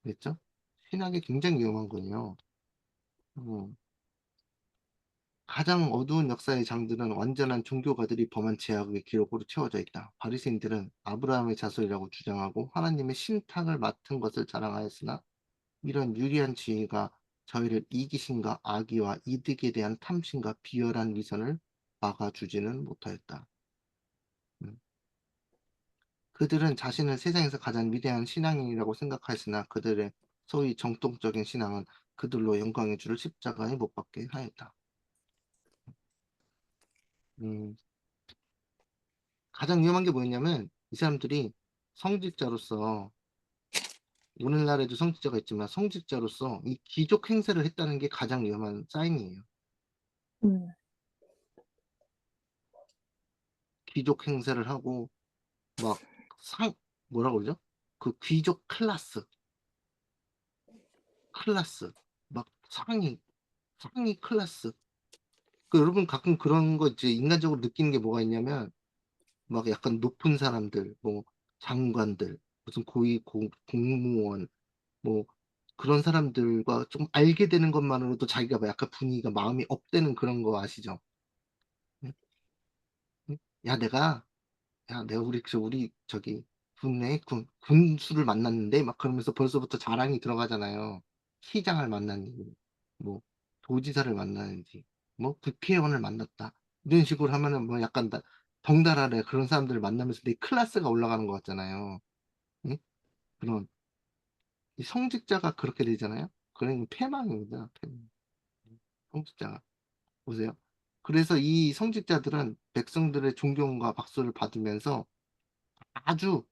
그랬죠? 신학이 굉장히 위험한 거예요. 음, 가장 어두운 역사의 장들은 완전한 종교가들이 범한 죄악의 기록으로 채워져 있다. 바리새인들은 아브라함의 자손이라고 주장하고 하나님의 신탁을 맡은 것을 자랑하였으나 이런 유리한 지혜가 저희를 이기심과 악의와 이득에 대한 탐심과 비열한 위선을 막아주지는 못하였다. 음. 그들은 자신을 세상에서 가장 위대한 신앙인이라고 생각하였으나 그들의 소위 정통적인 신앙은 그들로 영광의 주를 십자가에 못 박게 하였다. 음, 가장 위험한 게 뭐였냐면 이 사람들이 성직자로서 오늘날에도 성직자가 있지만 성직자로서 이 귀족 행세를 했다는 게 가장 위험한 사인이에요. 음, 귀족 행세를 하고 막 상, 뭐라고 그러죠? 그 귀족 클래스, 막 상위 클래스. 그 여러분 가끔 그런 거 이제 인간적으로 느끼는 게 뭐가 있냐면 막 약간 높은 사람들, 뭐 장관들, 무슨 공무원, 뭐 그런 사람들과 좀 알게 되는 것만으로도 자기가 막 약간 분위기가 마음이 업되는 그런 거 아시죠? 응? 응? 야, 내가 우리 저기 군내 군수를 만났는데 막 그러면서 벌써부터 자랑이 들어가잖아요. 시장을 만났는지, 뭐 도지사를 만났는지, 뭐 국회의원을 만났다. 이런 식으로 하면은 뭐 약간 덩달아래 그런 사람들을 만나면서 내 클래스가 올라가는 것 같잖아요. 응? 그런 이 성직자가 그렇게 되잖아요. 그런 패망입니다. 패망. 성직자가 보세요. 그래서 이 성직자들은 백성들의 존경과 박수를 받으면서 아주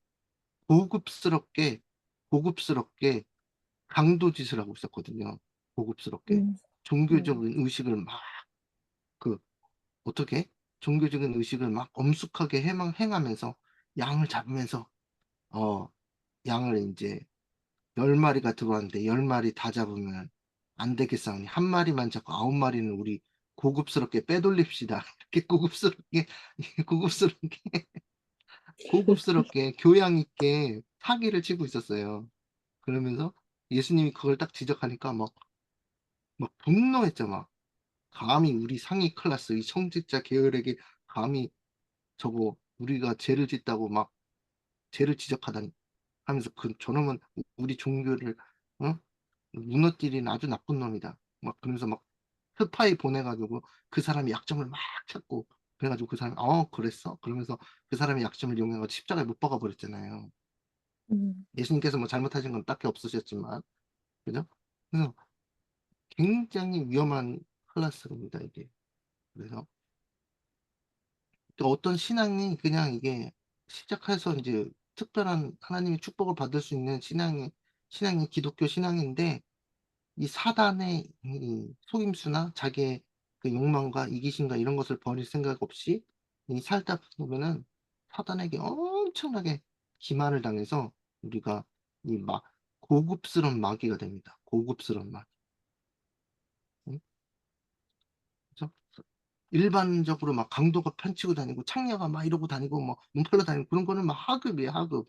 고급스럽게, 고급스럽게 강도짓을 하고 있었거든요. 고급스럽게. 음, 음, 종교적인 의식을 막, 그, 어떻게? 종교적인 의식을 막 엄숙하게 행하면서 양을 잡으면서, 어, 양을 이제 10마리가 들어왔는데 10마리 다 잡으면 안 되겠사오니 한 마리만 잡고 9마리는 우리 고급스럽게 빼돌립시다. 이렇게 고급스럽게, 고급스럽게, 고급스럽게 교양 있게 사기를 치고 있었어요. 그러면서 예수님이 그걸 딱 지적하니까 막 분노했죠, 막. 감히 우리 상위 클래스, 이 성직자 계열에게 감히 저거 우리가 죄를 짓다고 막 죄를 지적하다니 하면서 저놈은 우리 종교를 어? 무너뜨린 아주 나쁜 놈이다. 막 그러면서 막 스파이 보내가지고 그 사람이 약점을 막 찾고 그래가지고 그 사람이 그랬어? 그러면서 그 사람이 약점을 이용해가지고 십자가에 못 박아 버렸잖아요. 음, 예수님께서 뭐 잘못하신 건 딱히 없으셨지만 그죠? 그래서 굉장히 위험한 클래스입니다, 이게. 그래서 또 어떤 신앙이 그냥 이게 시작해서 이제 특별한 하나님의 축복을 받을 수 있는 신앙이 기독교 신앙인데 이 사단의 이 속임수나 자기의 그 욕망과 이기심과 이런 것을 버릴 생각 없이 이 살다 보면은 사단에게 엄청나게 기만을 당해서 우리가 이 고급스러운 마귀가 됩니다. 고급스러운 마귀. 응? 그죠? 일반적으로 막 강도가 편치고 다니고 창녀가 막 이러고 다니고 뭐 몸팔러 다니고 그런 거는 막 하급이에요, 하급.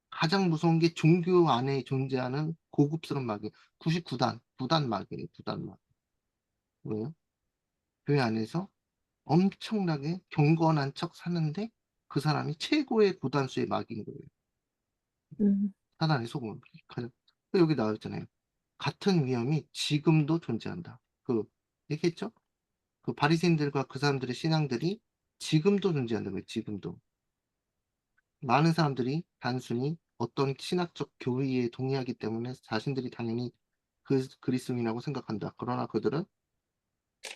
가장 무서운 게 종교 안에 존재하는 고급스러운 마귀. 99단, 9단 마귀예요, 9단 마귀. 왜요? 교회 안에서 엄청나게 경건한 척 사는데 그 사람이 최고의 구단수의 마귀인 거예요. 음, 사단의 속은. 여기 나와 있잖아요. 같은 위험이 지금도 존재한다. 얘기했죠? 그 바리새인들과 그 사람들의 신앙들이 지금도 존재한다고요. 지금도. 많은 사람들이 단순히 어떤 신학적 교리에 동의하기 때문에 자신들이 당연히 그리스도인이라고 생각한다. 그러나 그들은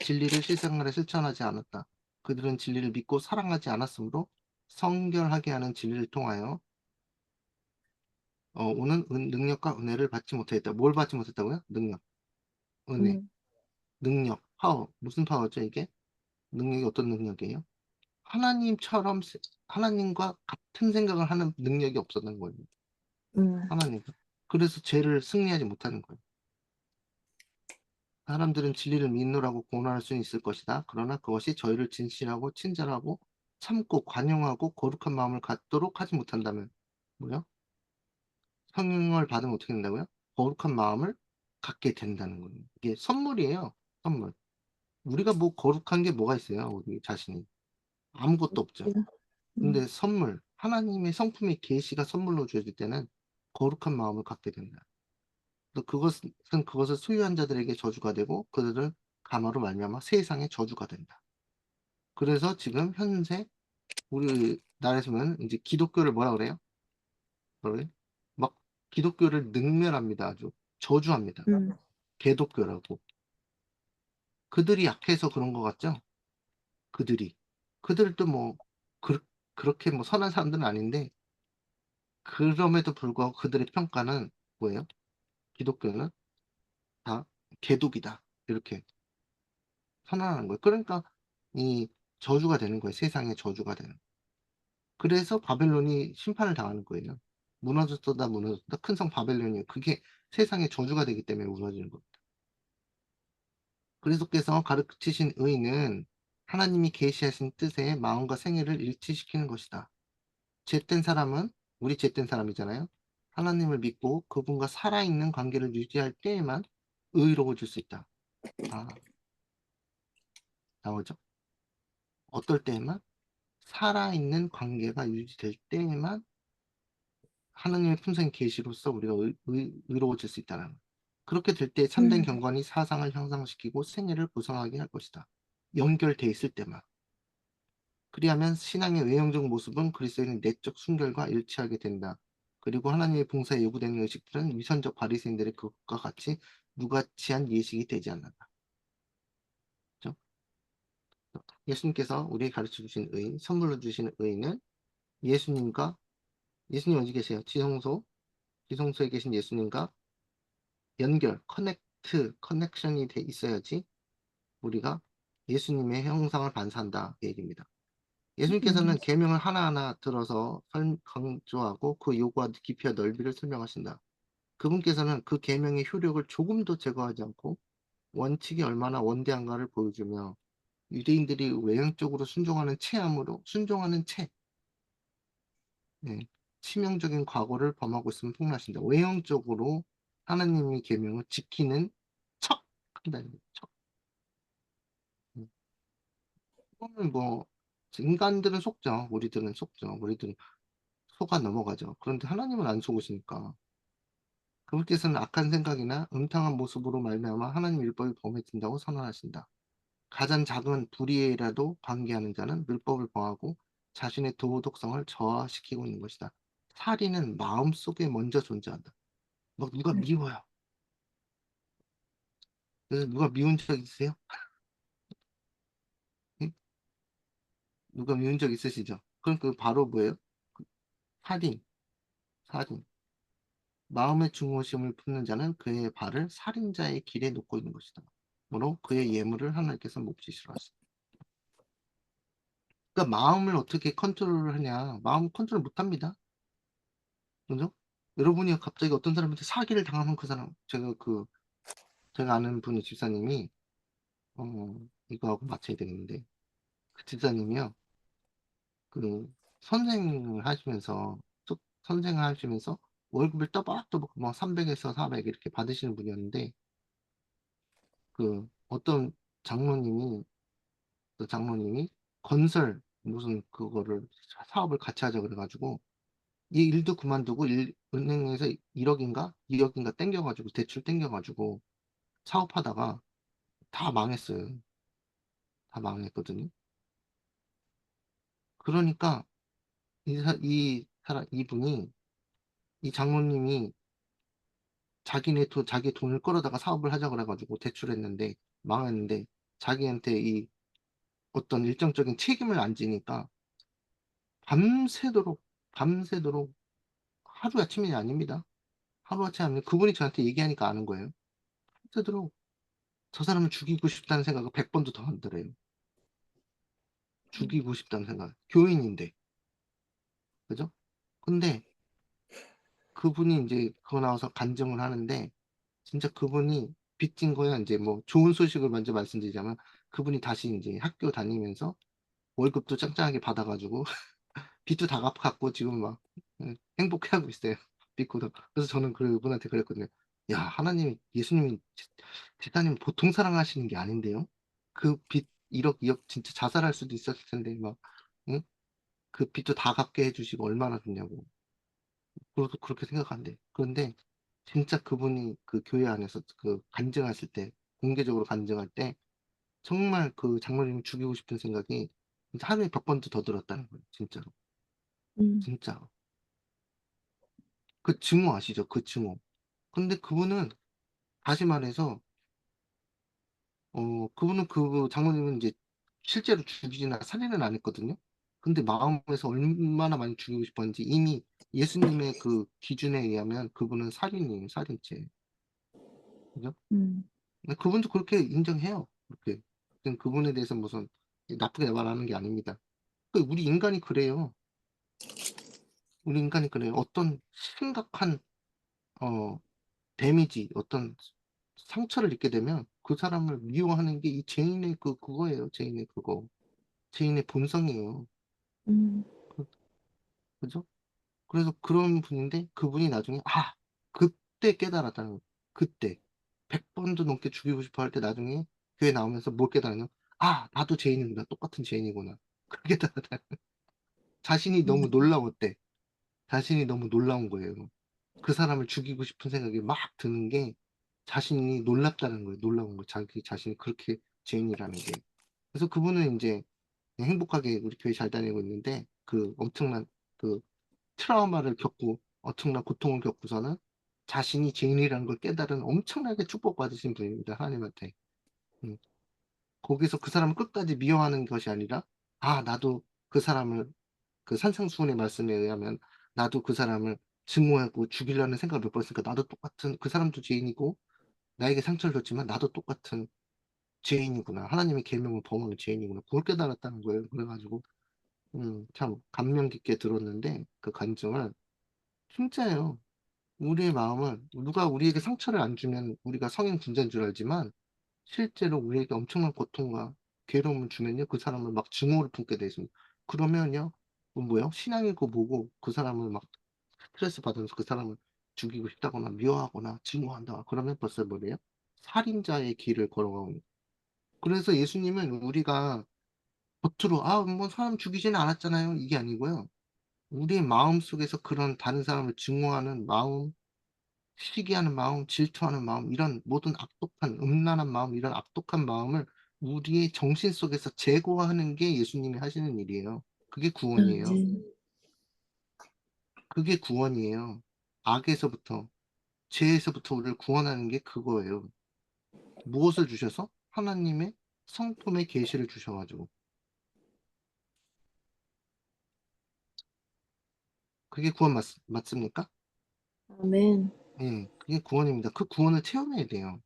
진리를 실생활에 실천하지 않았다. 그들은 진리를 믿고 사랑하지 않았으므로 성결하게 하는 진리를 통하여 오는 능력과 은혜를 받지 못했다. 뭘 받지 못했다고요? 능력, 은혜, 음, 능력, 파워. 무슨 파워죠, 이게? 능력이 어떤 능력이에요? 하나님처럼, 하나님과 같은 생각을 하는 능력이 없었던 거예요. 음, 하나님. 그래서 죄를 승리하지 못하는 거예요. 사람들은 진리를 믿노라고 고난할 수는 있을 것이다. 그러나 그것이 저희를 진실하고 친절하고 참고 관용하고 거룩한 마음을 갖도록 하지 못한다면 뭐요? 성령을 받으면 어떻게 된다고요? 거룩한 마음을 갖게 된다는 거예요. 이게 선물이에요. 선물. 우리가 뭐 거룩한 게 뭐가 있어요? 우리 자신이. 아무것도 없죠. 음, 근데 음, 선물, 하나님의 성품의 계시가 선물로 주어질 때는 거룩한 마음을 갖게 된다. 또 그것은 그것을 소유한 자들에게 저주가 되고 그들은 가마로 말미암아 세상의 저주가 된다. 그래서 지금 현재 우리나라에서는 이제 기독교를 뭐라 그래요? 뭐라 그래요? 막 기독교를 능멸합니다. 아주 저주합니다. 음, 개독교라고. 그들이 약해서 그런 것 같죠? 그들이. 그들도 뭐 그, 그렇게 뭐 선한 사람들은 아닌데 그럼에도 불구하고 그들의 평가는 뭐예요? 기독교는 다 개독이다. 이렇게 선언하는 거예요. 그러니까 이 저주가 되는 거예요. 세상의 저주가 되는. 그래서 바벨론이 심판을 당하는 거예요. 무너졌다 무너졌다 큰 성 바벨론이 그게 세상의 저주가 되기 때문에 무너지는 겁니다. 그리스도께서 가르치신 의는 하나님이 계시하신 뜻의 마음과 생애를 일치시키는 것이다. 죄된 사람은 우리 죄된 사람이잖아요. 하나님을 믿고 그분과 살아있는 관계를 유지할 때에만 의로워질 수 있다. 아, 나오죠? 어떨 때에만 살아있는 관계가 유지될 때에만 하나님의 품성의 계시로서 우리가 의로워질 수 있다는 거예요. 그렇게 될 때 참된 음, 경건이 사상을 향상시키고 생애를 보상하게 할 것이다. 연결돼 있을 때만. 그리하면 신앙의 외형적 모습은 그리스도인의 내적 순결과 일치하게 된다. 그리고 하나님의 봉사에 요구되는 의식들은 위선적 바리새인들의 그것과 같이 무가치한 예식이 되지 않는다. 그죠? 예수님께서 우리에게 가르쳐 주신 의, 선물로 주신 의는 예수님과 예수님 어디 계세요? 지성소에 계신 예수님과 연결, 커넥션이 돼 있어야지 우리가 예수님의 형상을 반사한다. 그 얘기입니다. 음, 예수님께서는 계명을 하나하나 들어서 강조하고 그 요구와 깊이와 넓이를 설명하신다. 그분께서는 그 계명의 효력을 조금도 제거하지 않고 원칙이 얼마나 원대한가를 보여주며 유대인들이 외형적으로 순종하는 채 예, 치명적인 과거를 범하고 있으면 폭로하신다. 외형적으로 하나님의 계명을 지키는 척 한다는 거죠. 척. 그거는 뭐 인간들은 속죠. 우리들은 속죠. 우리들은 속아 넘어가죠. 그런데 하나님은 안 속으시니까 그분께서는 악한 생각이나 음탕한 모습으로 말미암아 하나님 율법을 범해진다고 선언하신다. 가장 작은 불의에라도 관계하는 자는 율법을 범하고 자신의 도덕성을 저하시키고 있는 것이다. 살인은 마음속에 먼저 존재한다. 막 누가 음, 미워요. 그래서 누가 미운 적 있으세요? 응? 누가 미운 적 있으시죠? 그럼 그 바로 뭐예요? 그 살인, 살인. 마음의 중요심을 품는 자는 그의 발을 살인자의 길에 놓고 있는 것이다. 뭐로 그의 예물을 하나님께서 몫이시로 하시다. 그러니까 마음을 어떻게 컨트롤을 하냐? 마음 컨트롤 못 합니다. 그죠? 여러분이 갑자기 어떤 사람한테 사기를 당하면 그 사람, 제가 아는 분이 집사님이, 이거하고 맞춰야 되겠는데, 그 집사님이요, 그, 선생을 하시면서, 선생을 하시면서, 월급을 또박또박 막 300에서 400 이렇게 받으시는 분이었는데, 어떤 장로님이, 그 장로님이 건설, 무슨 그거를, 사업을 같이 하자 그래가지고, 이 일도 그만두고 은행에서 1억인가 2억인가 땡겨가지고 대출 땡겨가지고 사업하다가 다 망했어요. 다 망했거든요. 그러니까 이분이 이 장모님이 자기 돈을 끌어다가 사업을 하자 그래가지고 대출했는데 망했는데 자기한테 이 어떤 일정적인 책임을 안 지니까 밤새도록 밤새도록 하루아침이 아닙니다. 하루아침이 아니라 그분이 저한테 얘기하니까 아는 거예요. 한때대로 저 사람을 죽이고 싶다는 생각을 100번도 더 안 들어요. 죽이고 싶다는 생각. 교인인데. 그죠? 근데 그분이 인제 그거 나와서 간증을 하는데 진짜 그분이 빚진 거야 인제 뭐 좋은 소식을 먼저 말씀드리자면 그분이 다시 인제 학교 다니면서 월급도 짱짱하게 받아 가지고 빚도 다 갚았고 지금 막 행복해하고 있어요. 믿고도. 그래서 저는 그분한테 그랬거든요. "야 하나님이 예수님이 집사님 보통 사랑하시는 게 아닌데요. 그 빚 1억 2억 진짜 자살할 수도 있었을 텐데 막 응? 그 빚도 다 갚게 해 주시고 얼마나 좋냐고." 저도 그렇게 생각한대요. 그런데 진짜 그분이 그 교회 안에서 그 간증하실 때 공개적으로 간증할 때 정말 그 장로님을 죽이고 싶은 생각이 진짜 하루에 100 번도 더 들었다는 거예요 진짜로. 음. 진짜로. 그 증오 아시죠? 그 증오. 근데 그분은 다시 말해서 그분은 그 장모님은 인제 실제로 죽이지나 살인은 안 했거든요. 근데 마음에서 얼마나 많이 죽이고 싶었는지 이미 예수님의 그 기준에 의하면 그분은 살인이에요, 살인죄. 그죠? 음. 근데 그분도 그렇게 인정해요. 그렇게. 그분에 대해서 무슨 나쁘게 말하는 게 아닙니다. 우리 인간이 그래요. 우리 인간이 그래요. 어떤 심각한 어 데미지 어떤 상처를 입게 되면 그 사람을 미워하는 게 이 죄인의 그거예요. 죄인의 그거. 죄인의 본성이에요. 음. 그 그죠? 그래서 그런 분인데 그분이 나중에 그때 깨달았다는 거예요. 그때. 100 번도 넘게 죽이고 싶어 할 때 나중에 교회 나오면서 뭘 깨달았냐면 '아 나도 죄인이구나. 똑같은 죄인이구나.' 그렇게 깨달았다는 거예요. 자신이 음. 너무 놀라웠대. 자신이 너무 놀라운 거예요. 그 사람을 죽이고 싶은 생각이 막 드는 게 자신이 놀랍다는 거예요. 놀라운 거. 자기 자신이 그렇게 죄인이라는 게. 그래서 그분은 인제 행복하게 우리 교회 잘 다니고 있는데 그 엄청난 그 트라우마를 겪고 엄청난 고통을 겪고서는 자신이 죄인이라는 걸 깨달은 엄청나게 축복받으신 분입니다, 하나님한테. 음. 거기서 그 사람을 끝까지 미워하는 것이 아니라 나도 그 사람을 그 산상수훈의 말씀에 의하면 나도 그 사람을 증오하고 죽이려는 생각을 몇 번 했으니까 나도 똑같은 그 사람도 죄인이고 나에게 상처를 줬지만 나도 똑같은 죄인이구나. 하나님의 계명을 범하는 죄인이구나. 그걸 깨달았다는 거예요. 그래 가지고 참 감명 깊게 들었는데 그 간증을 진짜예요. 우리의 마음은 누가 우리에게 상처를 안 주면 우리가 성인 군자인 줄 알지만 실제로 우리에게 엄청난 고통과 괴로움을 주면요 그 사람을 막 증오를 품게 돼 있습니다. 그러면요 뭐예요? 신앙이고 뭐고 그 사람을 막 스트레스 받으면서 그 사람을 죽이고 싶다거나 미워하거나 증오한다 그러면 벌써 뭐래요? 살인자의 길을 걸어가고 있는 그래서 예수님은 우리가 겉으로 '아 뭐 사람 죽이지는 않았잖아요.' 이게 아니고요. 우리의 마음속에서 그런 다른 사람을 증오하는 마음, 시기하는 마음, 질투하는 마음 이런 모든 악독한 음란한 마음 이런 악독한 마음을 우리의 정신 속에서 제거하는 게 예수님이 하시는 일이에요. 그게 구원이에요. 네. 그게 구원이에요. 악에서부터 죄에서부터 우리를 구원하는 게 그거예요. 무엇을 주셔서? 하나님의 성품의 계시를 주셔 가지고. 그게 구원 맞습니까? 아멘. 예. 그게 구원입니다. 그 구원을 체험해야 돼요.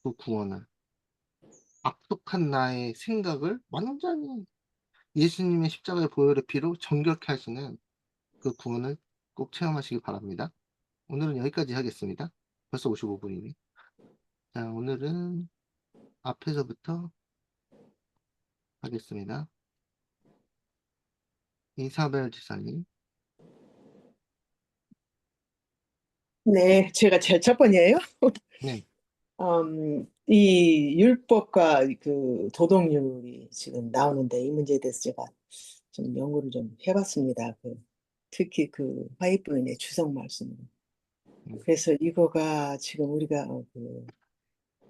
그 구원을. 악독한 나의 생각을 완전히 예수님의 십자가의 보혈의 피로 정결케 하시는 그 구원을 꼭 체험하시기 바랍니다. 오늘은 여기까지 하겠습니다. 벌써 55 분이네. 자 오늘은 앞에서부터 하겠습니다. 이사벨 지사님. 네, 제가 제일 첫 번이에요. 네. 이 율법과 그 도덕률이 지금 나오는데 이 문제에 대해서 제가 좀 연구를 좀 해 봤습니다. 특히 그 화이부인의 주석 말씀으로. 음 그래서 이거가 지금 우리가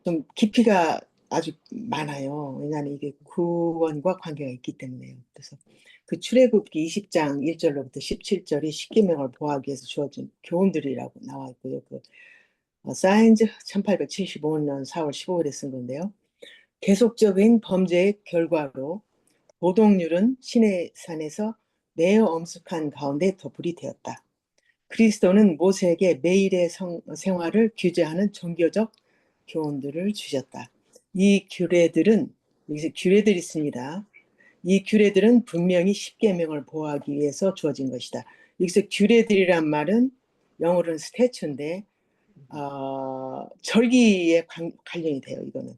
좀 깊이가 아주 많아요. 왜냐하면 이게 구원과 관계가 있기 때문에요. 그래서 그 출애굽기 20장 1 절로부터 17 절이 십계명을 보호하기 위해서 주어진 교훈들이라고 나와 있고요. 사이언즈 1875년 4월 15 일에 쓴 건데요. 계속적인 범죄의 결과로 도덕률은 시내산에서 매우 엄숙한 가운데 도불이 되었다. 그리스도는 모세에게 매일의 생활을 규제하는 종교적 교훈들을 주셨다. 이 규례들은, 여기서 규례들이 있습니다. 이 규례들은 분명히 십계명을 보호하기 위해서 주어진 것이다. 여기서 규례들이란 말은 영어로는 스태츄인데 절기에 관련이 돼요. 이거는.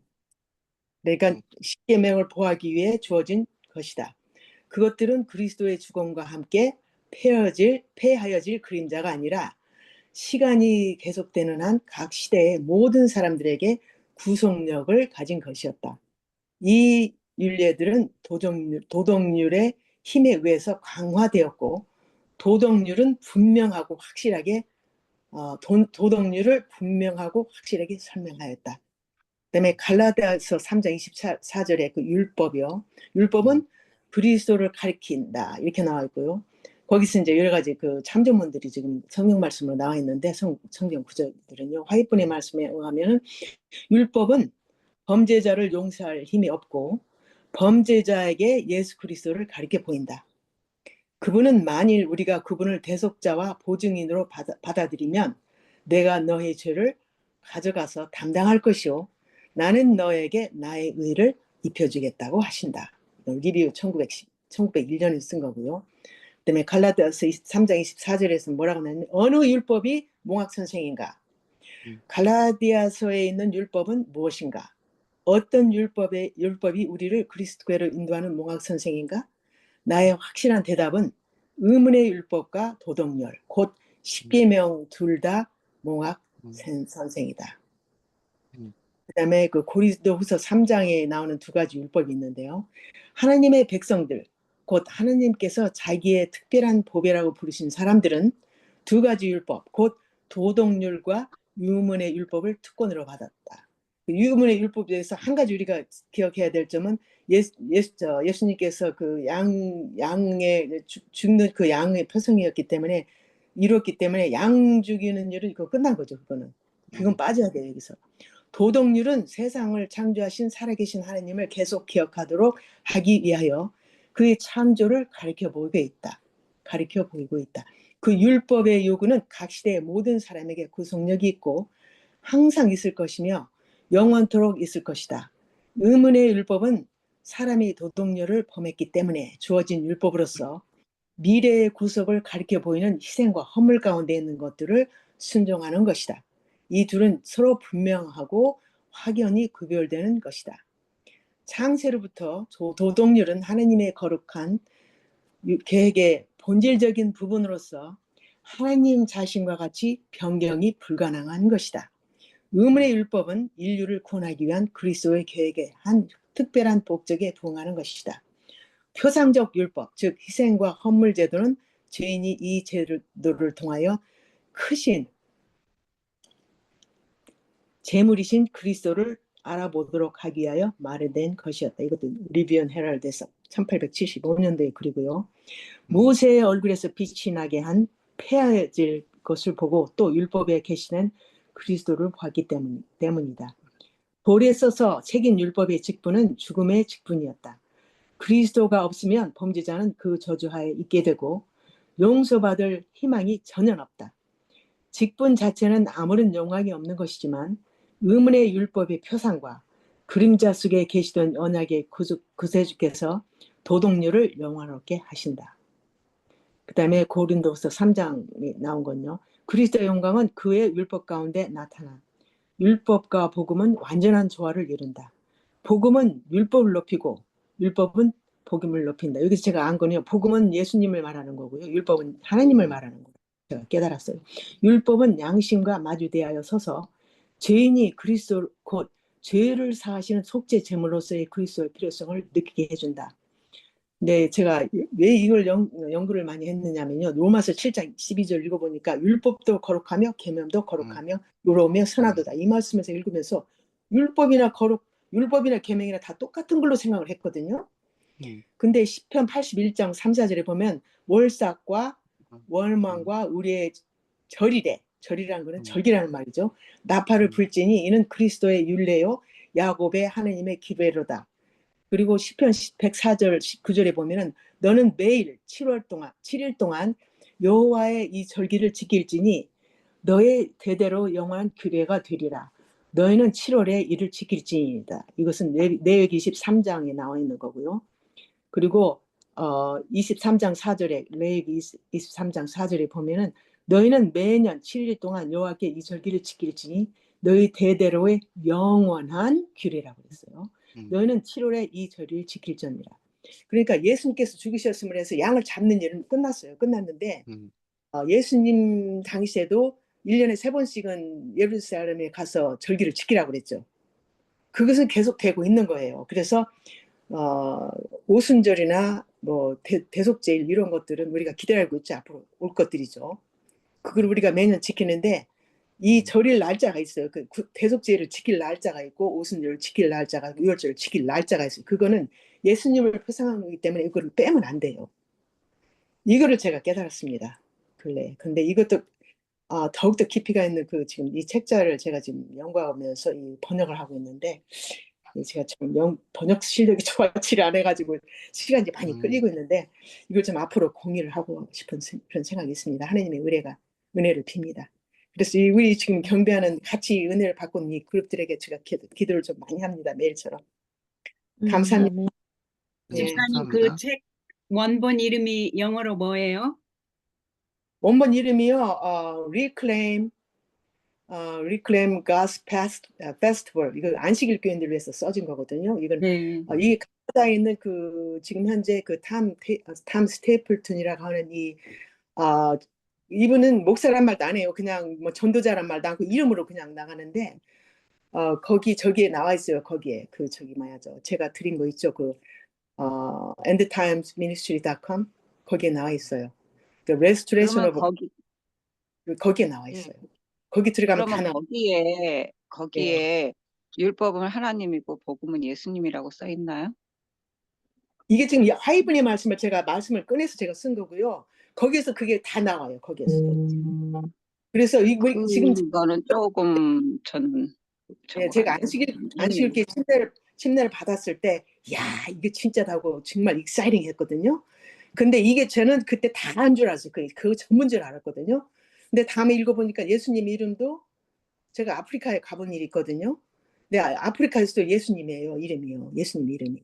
그러니까 십계명을 보호하기 위해 주어진 것이다. 그것들은 그리스도의 죽음과 함께 폐하여질 그림자가 아니라 시간이 계속되는 한 각 시대의 모든 사람들에게 구속력을 가진 것이었다. 이 율례들은 도덕률의 힘에 의해서 강화되었고 도덕률은 분명하고 확실하게 도덕률을 분명하고 확실하게 설명하였다. 그다음에 갈라디아서 3장 24절에 그 율법이요. 율법은 그리스도를 가리킨다 이렇게 나와 있고요. 거기서 이제 여러 가지 그 참조문들이 지금 성경 말씀으로 나와 있는데 성경 구절들은요. 화이트본의 말씀에 의하면 율법은 범죄자를 용서할 힘이 없고 범죄자에게 예수 그리스도를 가리켜 보인다. 그분은 만일 우리가 그분을 대속자와 보증인으로 받아들이면 내가 너의 죄를 가져가서 담당할 것이요 나는 너에게 나의 의를 입혀주겠다고 하신다. 리뷰 1901년에 쓴 거고요. 그다음에 갈라디아서 3장 24절에서 뭐라고 하냐면 어느 율법이 몽학 선생인가? 갈라디아서에 있는 율법은 무엇인가? 어떤 율법이 우리를 그리스도께로 인도하는 몽학 선생인가? 나의 확실한 대답은 의문의 율법과 도덕률, 곧 십계명 둘 다 몽학 선생이다. 그다음에 그 고린도후서 3장에 나오는 두 가지 율법이 있는데요. 하나님의 백성들, 곧 하나님께서 자기의 특별한 보배라고 부르신 사람들은 두 가지 율법, 곧 도덕률과 유문의 율법을 특권으로 받았다. 유문의 율법에 대해서 한 가지 우리가 기억해야 될 점은 예수님께서 그 양의 죽는 그 양의 표성이었기 때문에 이뤘기 때문에 양 죽이는 일은 이거 끝난 거죠. 그건 빠져야 돼요. 여기서. 도덕률은 세상을 창조하신 살아계신 하나님을 계속 기억하도록 하기 위하여 그의 창조를 가리켜 보이고 있다. 그 율법의 요구는 각 시대의 모든 사람에게 구속력이 있고 항상 있을 것이며 영원토록 있을 것이다. 의문의 율법은 사람이 도덕률을 범했기 때문에 주어진 율법으로서 미래의 구속을 가리켜 보이는 희생과 허물 가운데 있는 것들을 순종하는 것이다. 이 둘은 서로 분명하고 확연히 구별되는 것이다. 창세로부터 도덕률은 하나님의 거룩한 계획의 본질적인 부분으로서 하나님 자신과 같이 변경이 불가능한 것이다. 의문의 율법은 인류를 구원하기 위한 그리스도의 계획의 한 특별한 목적에 부응하는 것이다. 표상적 율법, 즉 희생과 헌물 제도는 죄인이 이 제도를 통하여 크신 재물이신 그리스도를 알아보도록 하기 위하여 마련된 것이었다. 이것도 리비언 헤럴드에서 1875년도에 글이고요. 모세의 얼굴에서 빛이 나게 한 폐하질 것을 보고 또 율법에 계시는 그리스도를 봤기 때문이다. 돌에 써서 새긴 율법의 직분은 죽음의 직분이었다. 그리스도가 없으면 범죄자는 그 저주하에 있게 되고 용서받을 희망이 전혀 없다. 직분 자체는 아무런 영광이 없는 것이지만 의문의 율법의 표상과 그림자 속에 계시던 언약의 구세주께서 도덕률을 영원롭게 하신다. 그 다음에 고린도서 3장에 나온 건요. 그리스도의 영광은 그의 율법 가운데 나타나 율법과 복음은 완전한 조화를 이룬다. 복음은 율법을 높이고 율법은 복음을 높인다. 여기서 제가 안 거는요. 복음은 예수님을 말하는 거고요. 율법은 하나님을 말하는 거예요. 제가 깨달았어요. 율법은 양심과 마주대하여 서서 죄인이 그리스도 곧 죄를 사하시는 속죄 제물로서의 그리스도의 필요성을 느끼게 해준다. 네, 제가 왜 이걸 연구를 많이 했느냐면요. 로마서 7장 12절 읽어보니까 율법도 거룩하며 계명도 거룩하며 의로우며 선하도다. 이 말씀에서 읽으면서 율법이나 계명이나 다 똑같은 걸로 생각을 했거든요. 근데 시편 81장 3, 4절에 보면 월삭과 월망과 우리의 절이래. 절이라는 거는 절기라는 말이죠. 나팔을 불지니 이는 그리스도의 율례요 야곱의 하나님의 기배로다. 그리고 시편 104절 19절에 보면은 너는 매일 7일 동안 여호와의 이 절기를 지킬지니 너의 대대로 영원한 규례가 되리라. 너희는 7월에 이를 지킬지니이다. 이것은 레위기 23장에 나와 있는 거고요. 그리고 23장 4절에 레위기 23장 4절에 보면은 너희는 매년 7일 동안 여호와께 이 절기를 지킬지니 너희 대대로의 영원한 규례라고 그랬어요. 너희는 7월에 이 절기를 지킬지니라. 그러니까 예수님께서 죽으셨음을 해서 양을 잡는 일은 끝났어요. 끝났는데 예수님 당시에도 1년에 3번씩은 예루살렘에 가서 절기를 지키라고 그랬죠. 그것은 계속 되고 있는 거예요. 그래서 오순절이나 뭐 대속제일 이런 것들은 우리가 기다리고 있지 앞으로 올 것들이죠. 그걸 우리가 매년 지키는데 이 절일 날짜가 있어요. 그 대속제일을 지킬 날짜가 있고 오순절을 지킬 날짜가 유월절을 지킬 날짜가 있어요. 그거는 예수님을 표상한 거기 때문에 이거를 빼면 안 돼요. 이거를 제가 깨달았습니다. 근래. 근데 이것도 더욱더 깊이가 있는 그 지금 이 책자를 제가 지금 연구하면서 이 번역을 하고 있는데 제가 참 번역 실력이 좋지를 않아가지고 시간이 많이 끌리고 있는데 이걸 좀 앞으로 공유를 하고 싶은 그런 생각이 있습니다. 하나님의 은혜를 빕니다. 그래서 우리 지금 경배하는 같이 은혜를 받고 있는 이 그룹들에게 제가 기도를 좀 많이 합니다. 매일처럼. 감사합니다. 아멘. 네, 예. 집사님 감사합니다. 그 책 원본 이름이 영어로 뭐예요? 원본 이름이요. Reclaim God's Festival. 이거 안식일 교인들을 위해서 써진 거거든요. 이건 네. 이 가나다에 있는 그 지금 현재 그 탐 스테이플튼이라고 하는 이분은 목사란 말도 안 해요. 그냥 뭐 전도자란 말도 않고 이름으로 그냥 나가는데 저기에 나와 있어요. 거기에 그 저기 뭐야죠. 제가 드린 거 있죠. 그 endtimesministry.com 거기에 나와 있어요. 그 restoration 그러면 of 거기에 나와 예. 있어요. 거기 들어가면 다 그러면 나와. 거기에 율법은 하나님이고 복음은 예수님이라고 써 있나요? 이게 지금 화이분의 말씀을 제가 말씀을 꺼내서 제가 쓴 거고요. 거기에서 그게 다 나와요. 거기에서. 그래서 지금 그거는 조금 저는 제가 안 돼요. 안식일께 침례를 받았을 때, 야 이게 진짜다고 정말 익사이팅 했거든요. 근데 이게 저는 그때 다 한 줄 알았어요. 그 전문 줄 알았거든요. 근데 다음에 읽어보니까 예수님 이름도 제가 아프리카에 가본 일이 있거든요. 근데 아프리카에서도 예수님이에요. 이름이요. 예수님 이름이.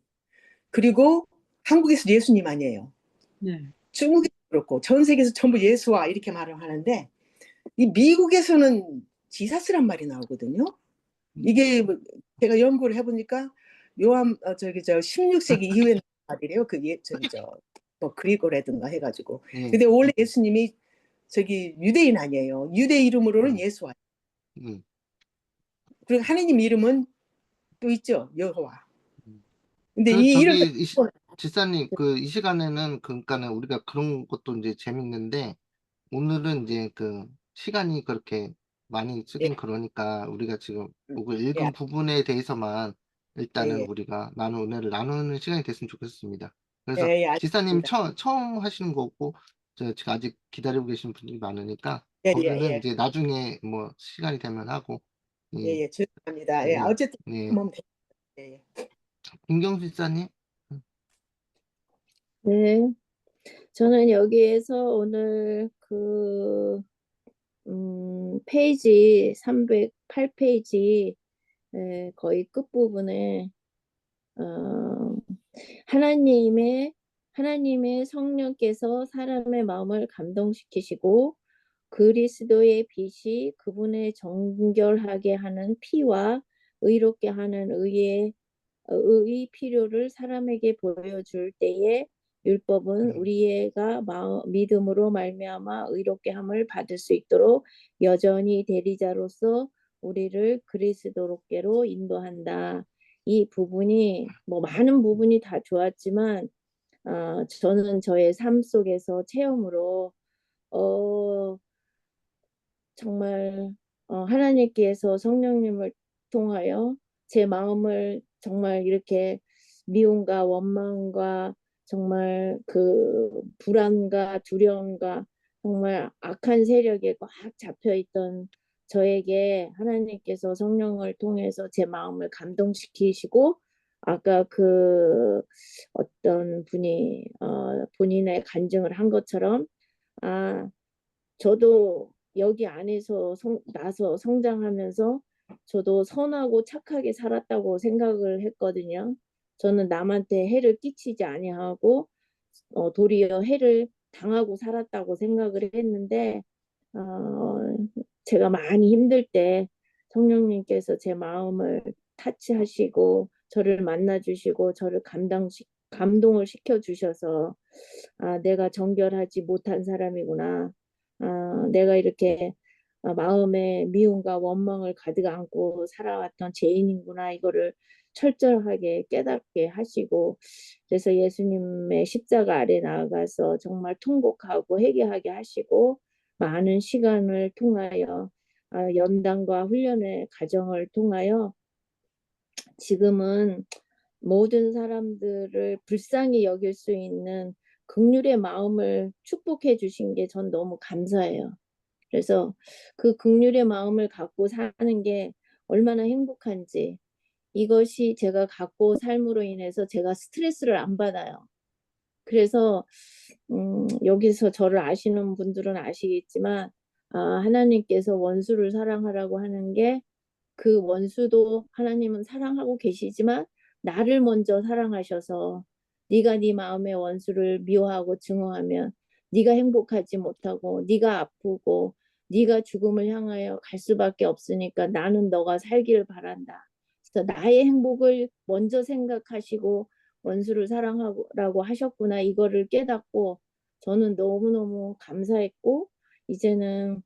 그리고 한국에서 예수님 아니에요. 네. 중국에도 그렇고 전 세계에서 전부 예수와 이렇게 말을 하는데 이 미국에서는 지사스란 말이 나오거든요. 이게 제가 연구를 해보니까 16세기 이후에 말이래요. 뭐 그리고라든가 해가지고. 근데 원래 예수님이 유대인 아니에요. 유대 이름으로는 예수와. 그리고 하나님 이름은 또 있죠. 여호와. 근데 이 이름 지사님, 이 시간에는, 그러니까는 우리가 그런 것도 이제 재밌는데, 오늘은 이제 시간이 그렇게 많이 쓰긴 그러니까, 우리가 지금 그걸 읽은 부분에 대해서만 일단은 우리가 은혜를 나누는 시간이 됐으면 좋겠습니다. 그래서 지사님 처음 하시는 거고, 지금 아직 기다리고 계신 분들이 많으니까, 거기는 이제 나중에 뭐 시간이 되면 하고, 죄송합니다. 예, 어쨌든 예. 한번 예. 김경수 지사님? 네. 저는 여기에서 오늘 페이지 308페이지 거의 끝부분에 하나님의 성령께서 사람의 마음을 감동시키시고 그리스도의 빛이 그분의 정결하게 하는 피와 의롭게 하는 의의 필요를 사람에게 보여줄 때에 율법은 우리가 믿음으로 말미암아 의롭게 함을 받을 수 있도록 여전히 대리자로서 우리를 그리스도께로 인도한다. 이 부분이 뭐 많은 부분이 다 좋았지만 저는 저의 삶 속에서 체험으로 정말 하나님께서 성령님을 통하여 제 마음을 정말 이렇게 미움과 원망과 정말 그 불안과 두려움과 정말 악한 세력에 꽉 잡혀있던 저에게 하나님께서 성령을 통해서 제 마음을 감동시키시고 아까 그 어떤 분이 본인의 간증을 한 것처럼 아, 저도 여기 안에서 나서 성장하면서 저도 선하고 착하게 살았다고 생각을 했거든요. 저는 남한테 해를 끼치지 아니하고 도리어 해를 당하고 살았다고 생각을 했는데 어, 제가 많이 힘들 때 성령님께서 제 마음을 타치하시고 저를 만나주시고 저를 감동을 시켜주셔서 아, 내가 정결하지 못한 사람이구나. 아, 내가 이렇게 마음에 미움과 원망을 가득 안고 살아왔던 죄인이구나. 이거를 철저하게 깨닫게 하시고 그래서 예수님의 십자가 아래 나아가서 정말 통곡하고 회개하게 하시고 많은 시간을 통하여 연단과 훈련의 과정을 통하여 지금은 모든 사람들을 불쌍히 여길 수 있는 긍휼의 마음을 축복해 주신 게 전 너무 감사해요. 그래서 그 긍휼의 마음을 갖고 사는 게 얼마나 행복한지 이것이 제가 갖고 삶으로 인해서 제가 스트레스를 안 받아요. 그래서 여기서 저를 아시는 분들은 아시겠지만 하나님께서 원수를 사랑하라고 하는 게 그 원수도 하나님은 사랑하고 계시지만 나를 먼저 사랑하셔서 네가 네 마음의 원수를 미워하고 증오하면 네가 행복하지 못하고 네가 아프고 네가 죽음을 향하여 갈 수밖에 없으니까 나는 너가 살기를 바란다. 그래서 나의 행복을 먼저 생각하시고 원수를 사랑하라고 하셨구나 이거를 깨닫고 저는 너무너무 감사했고 이제는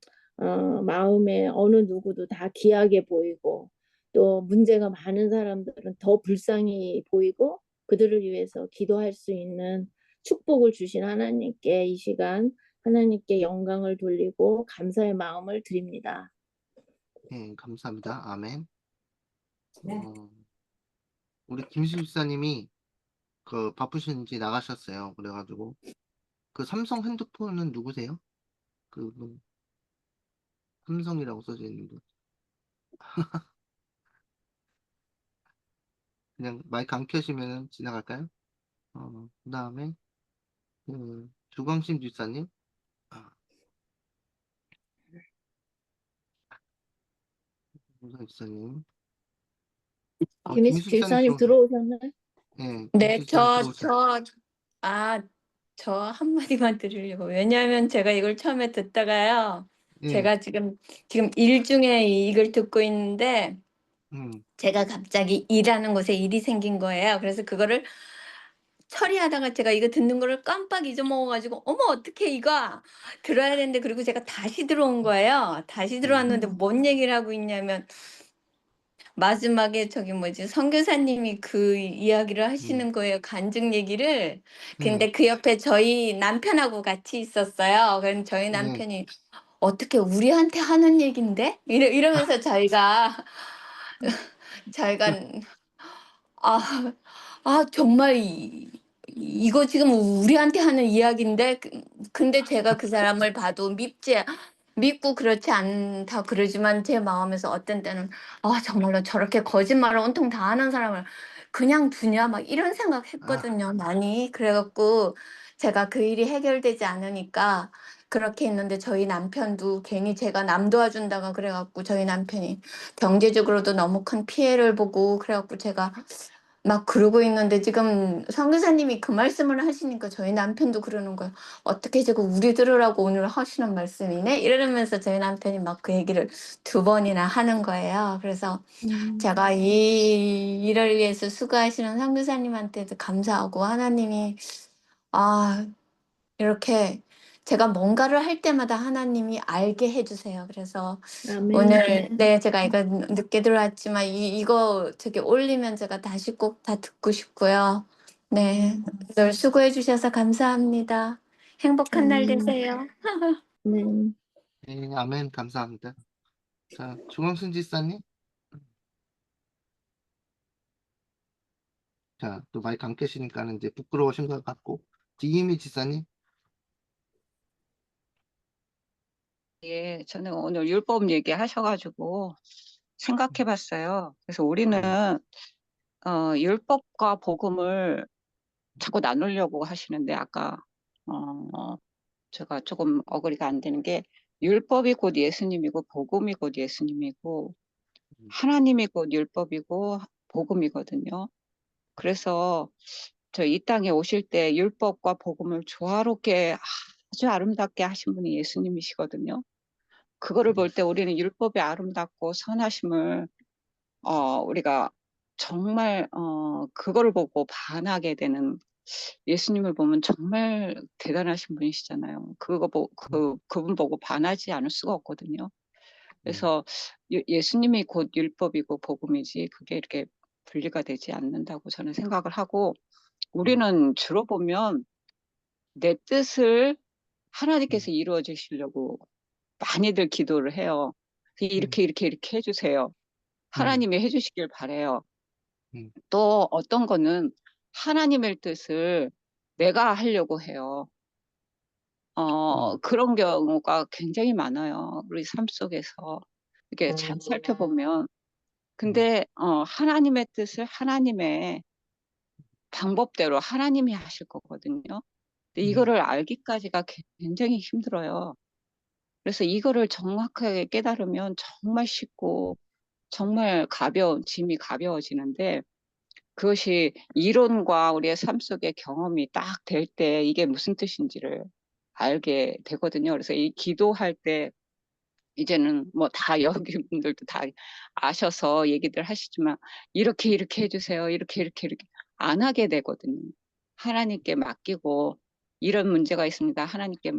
마음에 어느 누구도 다 귀하게 보이고 또 문제가 많은 사람들은 더 불쌍히 보이고 그들을 위해서 기도할 수 있는 축복을 주신 하나님께 이 시간 하나님께 영광을 돌리고 감사의 마음을 드립니다. 네, 감사합니다. 아멘. 네. 우리 김수 집사님이 그 바쁘신지 나가셨어요. 그래가지고 그 삼성 핸드폰은 누구세요? 그분 삼성이라고 써져 있는 분. 그냥 마이크 안 켜시면 지나갈까요? 그다음에 주광신 집사님, 아, 김수 집사님, 김수 집사님 김일사님 들어오셨. 들어오셨나요? 네, 네, 김수 집사님 들어오셨. 아, 저 한마디만 드리려고. 왜냐하면 제가 이걸 처음에 듣다가요. 네, 제가 지금 일 중에 이걸 듣고 있는데, 음, 제가 갑자기 일하는 곳에 일이 생긴 거예요. 그래서 그거를 처리하다가 제가 이거 듣는 거를 깜빡 잊어먹어가지고, 어머, 어떻게 이거 들어야 되는데, 그리고 제가 다시 들어온 거예요. 다시 들어왔는데 뭔 얘기를 하고 있냐면, 마지막에 저기 뭐지 선교사님이 그 이야기를 음, 하시는 거예요. 간증 얘기를. 네, 근데 그 옆에 저희 남편하고 같이 있었어요. 그럼 저희 네, 남편이 어떻게 우리한테 하는 얘긴데? 이러면서 저희가 아, 정말 이거 지금 우리한테 하는 이야기인데 근데 제가 그 사람을 봐도 믿고 그렇지 않다 그러지만 제 마음에서 어떤 때는 정말로 저렇게 거짓말을 온통 다 하는 사람을 그냥 두냐 막 이런 아, 생각했거든요. 많이. 그래갖고 제가 그 일이 해결되지 않으니까 그렇게 했는데 저희 남편도 괜히 제가 남 도와준다가 그래갖고 저희 남편이 경제적으로도 너무 큰 피해를 보고 그래갖고 제가 막 그러고 있는데 지금 선교사님이 그 말씀을 하시니까 저희 남편도 그러는 거예요. 어떻게 자꾸 우리 들으라고 오늘 하시는 말씀이네? 이러면서 저희 남편이 막 그 얘기를 두 번이나 하는 거예요. 그래서 제가 이 일을 위해서 수고하시는 선교사님한테도 감사하고 하나님이 이렇게 제가 뭔가를 할 때마다 하나님이 알게 해주세요. 그래서 아멘. 오늘 제가 이거 늦게 들어왔지만 이거 저기 올리면 제가 다시 꼭 다 듣고 싶고요. 네, 늘 수고해 주셔서 감사합니다. 행복한 날 아멘. 되세요. 네. 네, 아멘, 감사합니다. 자, 주광신 집사님, 자, 또 마이크 안 켜시니까는 이제 부끄러우신 것 같고, 이희미 집사님, 예, 저는 오늘 율법 얘기하셔가지고 생각해봤어요. 그래서 우리는 율법과 복음을 자꾸 나누려고 하시는데 아까 제가 조금 어거리가 안 되는 게 율법이 곧 예수님이고 복음이 곧 예수님이고 하나님이 곧 율법이고 복음이거든요. 그래서 저 이 땅에 오실 때 율법과 복음을 조화롭게 아주 아름답게 하신 분이 예수님이시거든요. 그거를 볼 때 우리는 율법이 아름답고 선하심을 우리가 정말 그거를 보고 반하게 되는 예수님을 보면 정말 대단하신 분이시잖아요. 그분 보고 반하지 않을 수가 없거든요. 그래서 예수님이 곧 율법이고 복음이지 그게 이렇게 분리가 되지 않는다고 저는 생각을 하고 우리는 주로 보면 내 뜻을 하나님께서 이루어 주시려고 많이들 기도를 해요. 이렇게 해주세요. 하나님이 해주시길 바래요. 또 어떤 거는 하나님의 뜻을 내가 하려고 해요. 그런 경우가 굉장히 많아요. 우리 삶 속에서. 이렇게 잘 살펴보면. 근데 하나님의 뜻을 하나님의 방법대로 하나님이 하실 거거든요. 근데 이거를 알기까지가 굉장히 힘들어요. 그래서 이거를 정확하게 깨달으면 정말 쉽고 정말 짐이 가벼워지는데 그것이 이론과 우리의 삶 속의 경험이 딱 될 때 이게 무슨 뜻인지를 알게 되거든요. 그래서 이 기도할 때 이제는 뭐 다 여기 분들도 다 아셔서 얘기들 하시지만 이렇게 해주세요. 이렇게 안 하게 되거든요. 하나님께 맡기고 이런 문제가 있습니다. 하나님께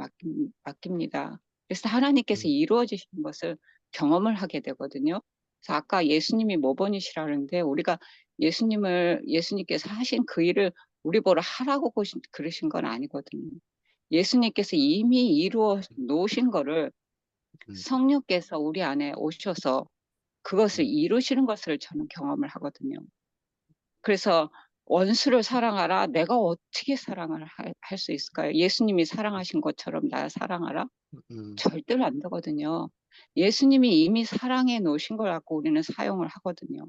맡깁니다. 그래서 하나님께서 이루어 주시는 것을 경험을 하게 되거든요. 그래서 아까 예수님이 모범이시라는데 우리가 예수님께서 하신 그 일을 우리 보러 하라고 그러신 건 아니거든요. 예수님께서 이미 이루어 놓으신 거를 성령께서 우리 안에 오셔서 그것을 이루시는 것을 저는 경험을 하거든요. 그래서 원수를 사랑하라. 내가 어떻게 사랑을 할 수 있을까요? 예수님이 사랑하신 것처럼 나 사랑하라? 절대로 안 되거든요. 예수님이 이미 사랑해 놓으신 걸 갖고 우리는 사용을 하거든요.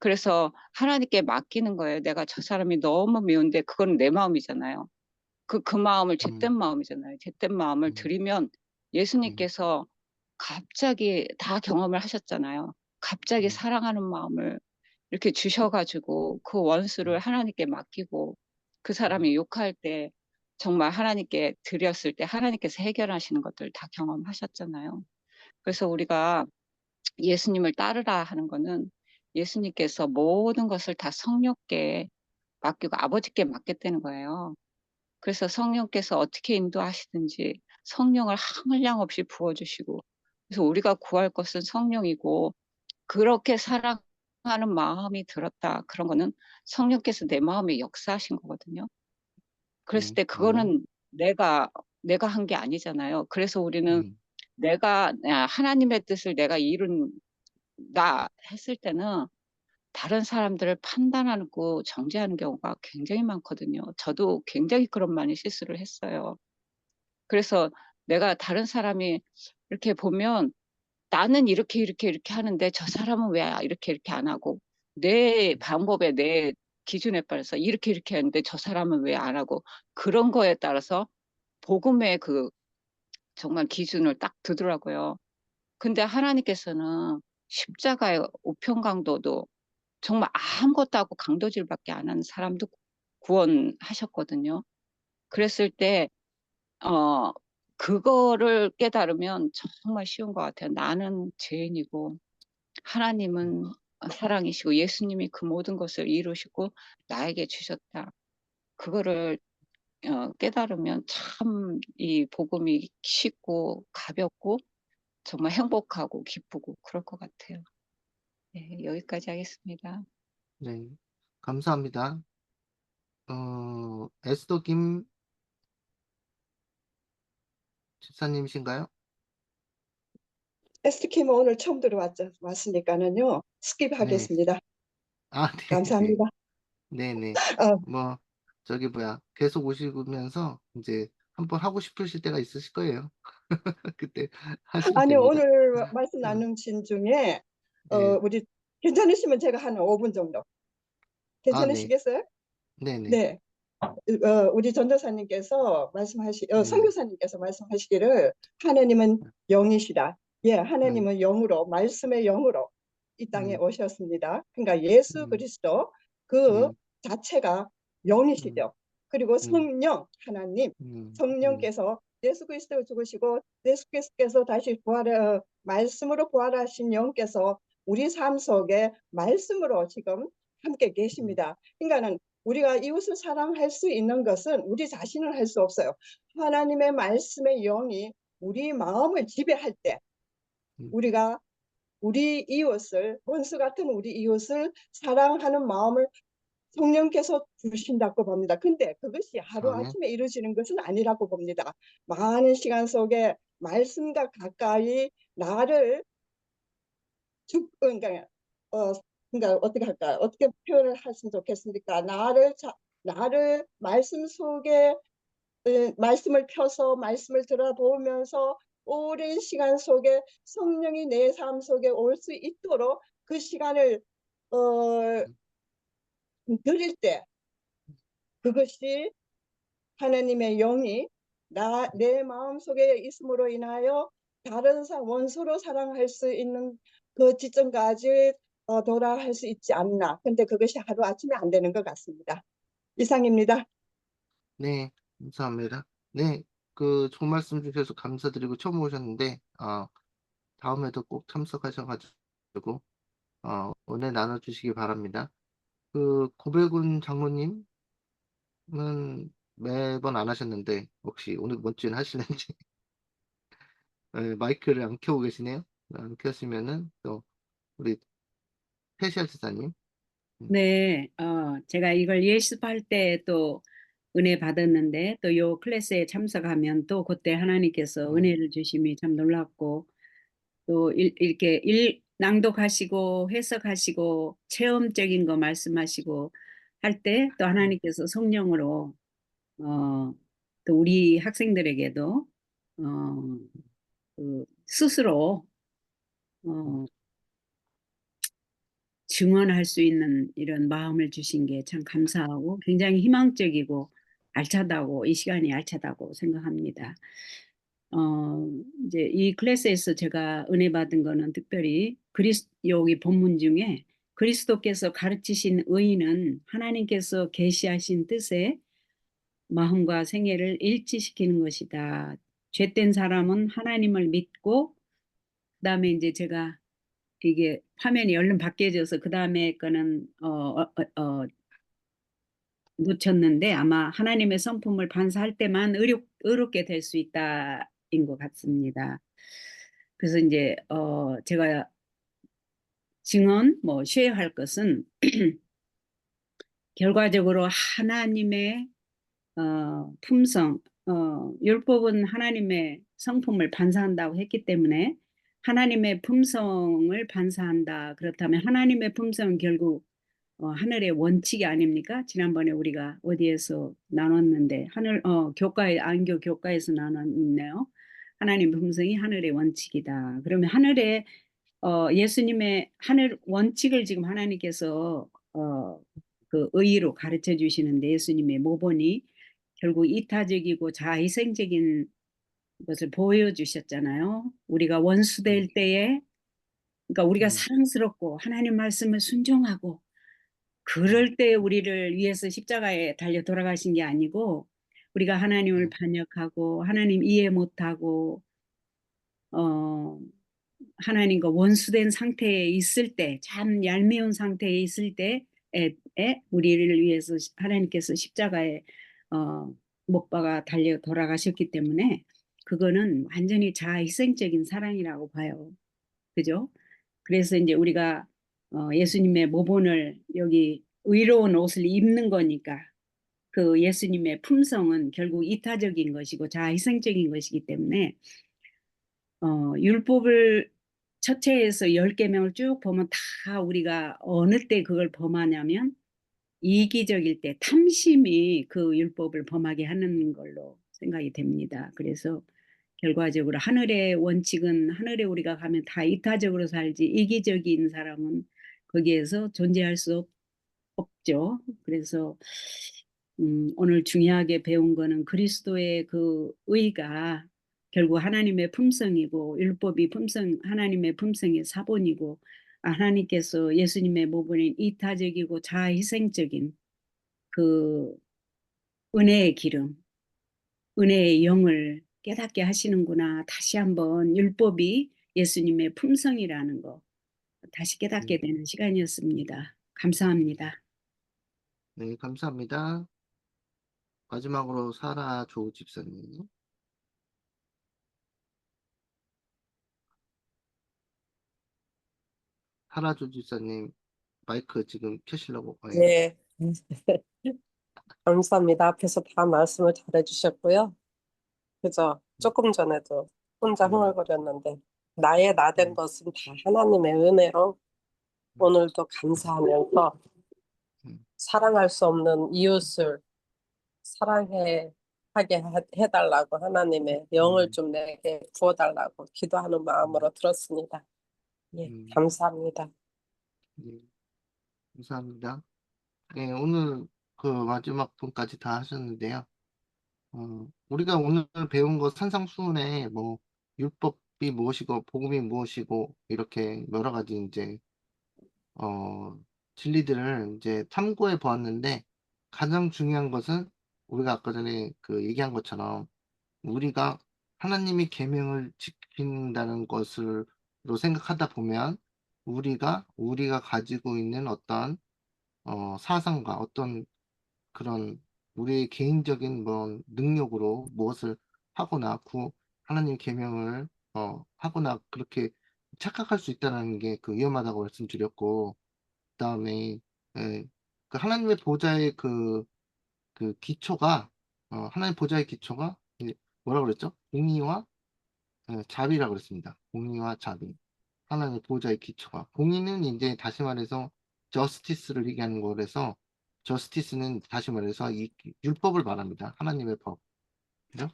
그래서 하나님께 맡기는 거예요. 내가 저 사람이 너무 미운데 그건 내 마음이잖아요. 그 마음을 잿된 마음이잖아요. 잿된 마음을 드리면 예수님께서 갑자기 다 경험을 하셨잖아요. 갑자기 사랑하는 마음을 이렇게 주셔가지고 그 원수를 하나님께 맡기고 그 사람이 욕할 때 정말 하나님께 드렸을 때 하나님께서 해결하시는 것들 다 경험하셨잖아요. 그래서 우리가 예수님을 따르라 하는 거는 예수님께서 모든 것을 다 성령께 맡기고 아버지께 맡겼다는 거예요. 그래서 성령께서 어떻게 인도하시든지 성령을 한물량 없이 부어주시고 그래서 우리가 구할 것은 성령이고 그렇게 사랑하는 마음이 들었다. 그런 거는 성령께서 내 마음에 역사하신 거거든요. 그랬을 때 그거는 내가 한 게 아니잖아요. 그래서 우리는 하나님의 뜻을 내가 이룬다 했을 때는 다른 사람들을 판단하고 정죄하는 경우가 굉장히 많거든요. 저도 굉장히 그런 많은 실수를 했어요. 그래서 내가 다른 사람이 이렇게 보면 나는 이렇게 하는데 저 사람은 왜 이렇게 안 하고 내 방법에 내 기준에 따라서 이렇게 하는데 저 사람은 왜 안 하고 그런 거에 따라서 복음의 그 정말 기준을 딱 두더라고요. 근데 하나님께서는 십자가의 우편 강도도 정말 아무것도 하고 강도질밖에 안 하는 사람도 구원하셨거든요. 그랬을 때 그거를 깨달으면 정말 쉬운 것 같아요. 나는 죄인이고 하나님은 사랑이시고 예수님이 그 모든 것을 이루시고 나에게 주셨다. 그거를 깨달으면 참 이 복음이 쉽고 가볍고 정말 행복하고 기쁘고 그럴 것 같아요. 네, 여기까지 하겠습니다. 네, 감사합니다. 에스더 김 집사님이신가요? 에스키모 오늘 처음 들어왔으니까는요. 네. 스킵하겠습니다. 네. 감사합니다. 네네. 뭐, 계속 오시면서 이제 한번 하고 싶으실 때가 있으실 거예요. 그때 하시면 아니 됩니다. 오늘 말씀 나누신 중에 네. 우리 괜찮으시면 제가 한 5분 정도. 네. 괜찮으시겠어요? 네네. 네. 우리 전도사님께서 네. 선교사님께서 말씀하시기를 하나님은 영이시다. 예, 하나님은 영으로, 말씀의 영으로 이 땅에 음, 오셨습니다. 그러니까 예수 음, 그리스도 그 음, 자체가 음, 영이시죠. 그리고 음, 성령, 하나님, 음, 음, 성령께서 예수 그리스도 죽으시고 예수 그리스도께서 다시 말씀으로 부활하신 영께서 우리 삶 속에 말씀으로 지금 함께 음, 계십니다. 그러니까는 우리가 이웃을 사랑할 수 있는 것은 우리 자신을 할 수 없어요. 하나님의 말씀의 영이 우리 마음을 지배할 때 음, 우리가 우리 이웃을, 원수 같은 우리 이웃을 사랑하는 마음을 성령께서 주신다고 봅니다. 근데 그것이 아멘. 하루아침에 이루어지는 것은 아니라고 봅니다. 많은 시간 속에 말씀과 가까이 나를 그러니까 어 그러니까 어떻게 할까? 어떻게 표현을 했으면 좋겠습니까? 나를 말씀 속에 말씀을 펴서 말씀을 들어보면서 오랜 시간 속에 성령이 내 삶 속에 올 수 있도록 그 시간을 어, 드릴 때 그것이 하나님의 영이 내 마음 속에 있음으로 인하여 다른 원수로 사랑할 수 있는 그 지점까지 도달할 수 있지 않나. 근데 그것이 하루아침에 안 되는 것 같습니다. 이상입니다. 네, 감사합니다. 네, 그 좋은 말씀 주셔서 감사드리고 처음 오셨는데, 다음에도 꼭 참석하셔가지고, 은혜 나눠주시기 바랍니다. 그 고백군 장로님은 매번 안 하셨는데, 혹시 오늘 이번 주엔 하실는지, 네, 마이크를 안 켜고 계시네요. 안 켰으면은, 또, 우리 태시아 지사님, 네, 제가 이걸 예습할 때 또 은혜 받았는데 또 요 클래스에 참석하면 또 그때 하나님께서 음, 은혜를 주심이 참 놀랍고 또 이렇게 낭독하시고 해석하시고 체험적인 거 말씀하시고 할 때 또 음, 하나님께서 성령으로 또 우리 학생들에게도 어, 스스로 음, 어, 증언할 수 있는 이런 마음을 주신 게 참 감사하고 굉장히 희망적이고 알차다고 이 시간이 알차다고 생각합니다. 어, 이제 이 클래스에서 제가 은혜 받은 거는 특별히 여기 본문 중에 그리스도께서 가르치신 의는 하나님께서 계시하신 뜻에 마음과 생애를 일치시키는 것이다. 죄된 사람은 하나님을 믿고 그다음에 이제 제가 이게 화면이 얼른 바뀌어져서 그 다음에 거는 놓쳤는데 아마 하나님의 성품을 반사할 때만 의롭게 될 수 있다인 것 같습니다. 그래서 이제 제가 증언 뭐 쉐어할 것은 결과적으로 하나님의 품성, 율법은 하나님의 성품을 반사한다고 했기 때문에 하나님의 품성을 반사한다. 그렇다면 하나님의 품성은 결국 하늘의 원칙이 아닙니까? 지난번에 우리가 어디에서 나눴는데 교과에 안교 교과에서 나눴네요. 하나님 품성이 하늘의 원칙이다. 그러면 하늘의 예수님의 하늘 원칙을 지금 하나님께서 그 의의로 가르쳐 주시는데 예수님의 모본이 결국 이타적이고 자희생적인 것을 보여주셨잖아요. 우리가 원수 음, 될 때에 그러니까 우리가 음, 사랑스럽고 하나님 말씀을 순종하고 음, 그럴 때 우리를 위해서 십자가에 달려 돌아가신 게 아니고 우리가 하나님을 음, 반역하고 하나님 이해 못하고 어, 하나님과 원수된 상태에 있을 때, 참 얄미운 상태에 있을 때에 우리를 위해서 하나님께서 십자가에 못 박아 달려 돌아가셨기 때문에 그거는 완전히 자희생적인 사랑이라고 봐요. 그죠? 그래서 이제 우리가 예수님의 모본을 여기 의로운 옷을 입는 거니까 그 예수님의 품성은 결국 이타적인 것이고 자희생적인 것이기 때문에 율법을 첫째에서 10계명을 쭉 보면 다 우리가 어느 때 그걸 범하냐면 이기적일 때 탐심이 그 율법을 범하게 하는 걸로 생각이 됩니다. 그래서 결과적으로 하늘의 원칙은 하늘에 우리가 가면 다 이타적으로 살지 이기적인 사람은 거기에서 존재할 수 있죠. 그래서 오늘 중요하게 배운 거는 그리스도의 그 의가 결국 하나님의 품성이고 율법이 하나님의 품성의 사본이고 하나님께서 예수님의 모범인 이타적이고 자아희생적인 그 은혜의 기름, 은혜의 영을 깨닫게 하시는구나. 다시 한번 율법이 예수님의 품성이라는 거 다시 깨닫게 되는 시간이었습니다. 감사합니다. 네, 감사합니다. 마지막으로 사라 조 집사님. 사라 조 집사님 마이크 지금 켜시려고. 네. 네, 감사합니다. 앞에서 다 말씀을 잘해주셨고요. 그죠? 조금 전에도 혼자 음, 흥얼거렸는데, 나의 나 된 음, 것은 다 하나님의 은혜로 오늘도 감사하면서 음, 사랑할 수 없는 이웃을 사랑해 하게 해달라고 하나님의 영을 음, 좀 내게 부어달라고 기도하는 음, 마음으로 들었습니다. 예, 음, 감사합니다. 네, 감사합니다. 네, 오늘 그 마지막 분까지 다 하셨는데요. 우리가 오늘 배운 거 산상수훈에 뭐 율법이 무엇이고 복음이 무엇이고 이렇게 여러 가지 이제 어, 진리들을 이제 탐구해 보았는데 가장 중요한 것은 우리가 아까 전에 그 얘기한 것처럼 우리가 하나님이 계명을 지킨다는 것으로 생각하다 보면 우리가 가지고 있는 어떤 사상과 어떤 그런 우리의 개인적인 뭐 능력으로 무엇을 하거나 하나님 계명을 하거나 그렇게 착각할 수 있다는 게 그 위험하다고 말씀드렸고 그다음에 예, 그 하나님의 보좌의 그 기초가 하나님 보좌의 기초가 뭐라고 그랬죠? 공의와 자비라고 그랬습니다. 공의와 자비. 하나님의 보좌의 기초가. 공의는 이제 다시 말해서 저스티스를 얘기하는 거라서 저스티스는 다시 말해서 이 율법을 말합니다. 하나님의 법. 그죠?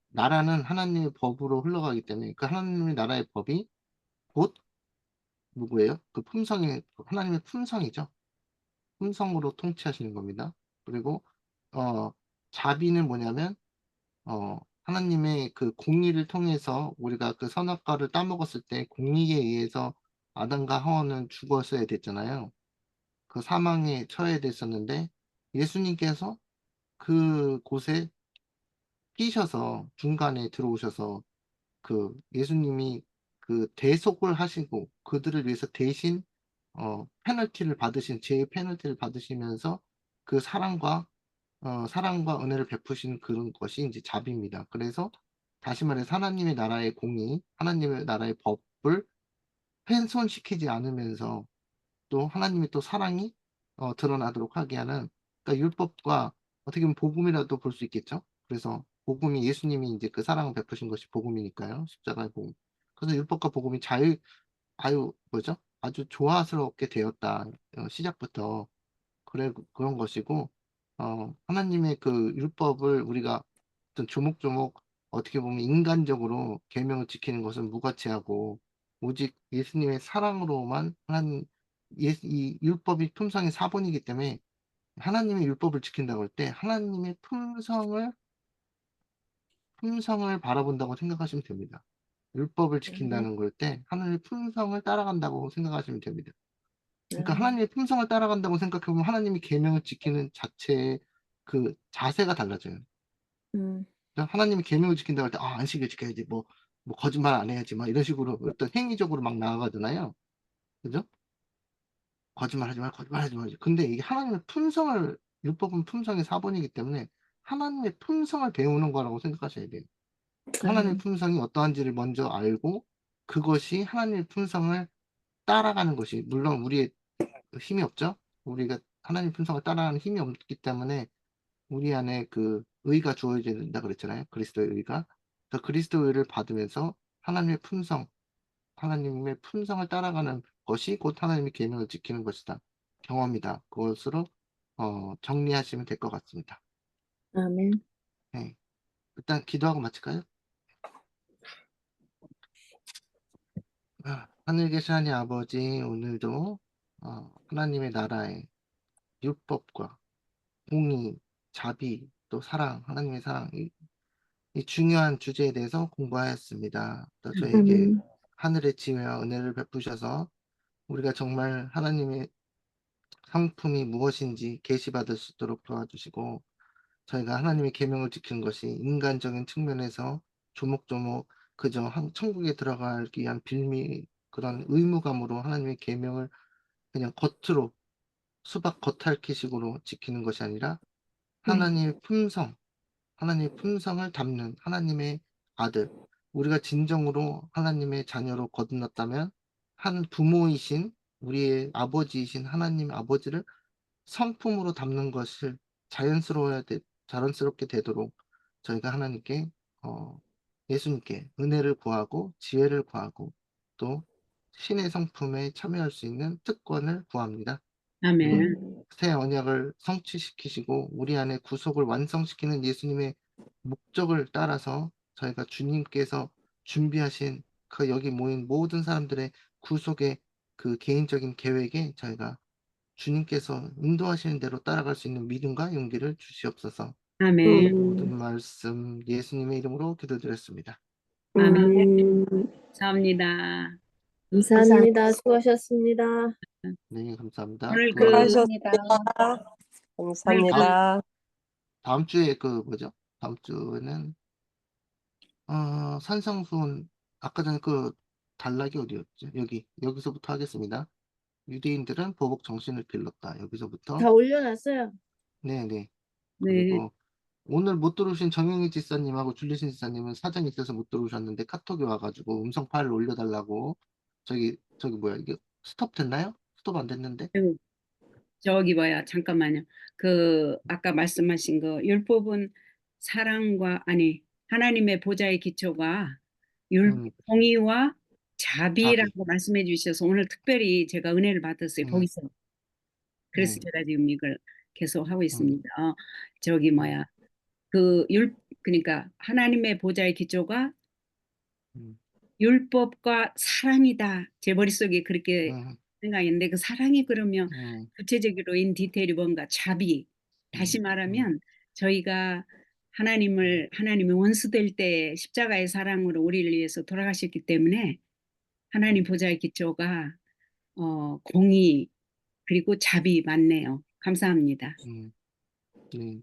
나라는 하나님의 법으로 흘러가기 때문에 그 하나님의 나라의 법이 곧 누구예요? 그 하나님의 품성이죠. 품성으로 통치하시는 겁니다. 그리고 어, 자비는 뭐냐면 하나님의 그 공의를 통해서 우리가 그 선악과를 따먹었을 때 공의에 의해서 아담과 하와는 죽었어야 됐잖아요. 그 사망에 처해야 됐었는데 예수님께서 그 곳에 끼셔서 중간에 들어오셔서 그 예수님이 그 대속을 하시고 그들을 위해서 대신 죄의 페널티를 받으시면서 그 사랑과 은혜를 베푸신 그런 것이 이제 자비입니다. 그래서 다시 말해서 하나님의 나라의 공의, 하나님의 나라의 법을 훼손시키지 않으면서 또 하나님의 또 사랑이 드러나도록 하게 하는 그러니까 율법과 어떻게 보면 복음이라도 볼 수 있겠죠. 그래서 복음이 예수님이 이제 그 사랑을 베푸신 것이 복음이니까요. 십자가의 복음. 그래서 율법과 복음이 뭐죠? 아주 조화스럽게 되었다. 시작부터. 그런 것이고, 하나님의 그 율법을 우리가 어떤 조목조목 어떻게 보면 인간적으로 계명을 지키는 것은 무가치하고, 오직 예수님의 사랑으로만 이 율법이 품성의 사본이기 때문에 하나님의 율법을 지킨다고 할 때 하나님의 품성을 바라본다고 생각하시면 됩니다. 율법을 아멘. 지킨다는 걸 때 하나님의 품성을 따라간다고 생각하시면 됩니다. 그러니까 아멘. 하나님의 품성을 따라간다고 생각해보면 하나님이 계명을 지키는 자체의 그 자세가 달라져요. 음, 그러니까 하나님이 계명을 지킨다고 할 때, 안식일 지켜야지, 뭐 거짓말 안 해야지, 막 이런 식으로 어떤 행위적으로 막 나아가잖아요. 그죠? 거짓말 하지 마. 근데 이게 율법은 품성의 사본이기 때문에 하나님의 품성을 배우는 거라고 생각하셔야 돼요. 그 하나님의 아멘. 품성이 어떠한지를 먼저 알고 그것이 하나님의 품성을 따라가는 것이, 물론 우리의 힘이 없죠. 우리가 하나님 품성을 따라가는 힘이 없기 때문에 우리 안에 그 의가 주어져야 된다 그랬잖아요. 그리스도의 의가. 그래서 그리스도의 의를 받으면서 하나님의 품성을 따라가는 것이 곧 하나님의 계명을 지키는 것이다. 경험이다. 그것으로 정리하시면 될 것 같습니다. 아멘. 네. 일단 기도하고 마칠까요? 하늘 계신 하나님 아버지, 오늘도 하나님의 나라에 율법과 공의, 자비, 또 사랑, 하나님의 사랑, 이 중요한 주제에 대해서 공부하였습니다. 또 저에게 아멘. 하늘의 지혜와 은혜를 베푸셔서 우리가 정말 하나님의 성품이 무엇인지 계시받을 수 있도록 도와주시고, 저희가 하나님의 계명을 지키는 것이 인간적인 측면에서 조목조목 그저 천국에 들어가기 위한 빌미, 그런 의무감으로 하나님의 계명을 그냥 겉으로 수박 겉핥기식으로 지키는 것이 아니라 네. 하나님의 품성을 담는 하나님의 아들, 우리가 진정으로 하나님의 자녀로 거듭났다면 한 부모이신 우리의 아버지이신 하나님 아버지를 성품으로 담는 것을 자연스럽게 되도록 저희가 하나님께 어, 예수님께 은혜를 구하고 지혜를 구하고 또 신의 성품에 참여할 수 있는 특권을 구합니다. 아멘. 새 언약을 성취시키시고 우리 안에 구속을 완성시키는 예수님의 목적을 따라서 저희가 주님께서 준비하신 그 여기 모인 모든 사람들의 구속의 그 개인적인 계획에 저희가 주님께서 인도하시는 대로 따라갈 수 있는 믿음과 용기를 주시옵소서. 아멘. 모든 말씀 예수님의 이름으로 기도드렸습니다. 아멘. 감사합니다. 감사합니다. 수고하셨습니다. 네, 감사합니다. 오늘 감사합니다. 감사합니다. 다음 주에 다음 주에는 산상수훈 아까 전에 단락이 어디였지? 여기서부터 하겠습니다. 유대인들은 보복 정신을 빌렸다. 여기서부터 다 올려놨어요. 네네. 네. 그리고 오늘 못 들어오신 정영희 지사님하고 줄리신 지사님은 사정이 있어서 못 들어오셨는데 카톡이 와가지고 음성 파일을 올려달라고 저기 뭐야 이게 스톱 됐나요? 스톱 안 됐는데? 아이고, 저기 뭐야 잠깐만요. 그 아까 말씀하신 거 율법은 사랑과 아니 하나님의 보좌의 기초가 공의와 자비. 자비라고 말씀해 주셔서 오늘 특별히 제가 은혜를 받았어요. 거기서. 그래서 제가 지금 이걸 계속 하고 있습니다. 저기 뭐야 그러니까 하나님의 보좌의 기초가 율법과 사랑이다. 제 머릿속에 그렇게 생각했는데 그 사랑이 그러면 구체적으로 인 디테일이 뭔가 자비. 다시 말하면 저희가 하나님의 원수 될 때 십자가의 사랑으로 우리를 위해서 돌아가셨기 때문에 하나님 보좌의 기초가 공의 그리고 자비 맞네요. 감사합니다. 네.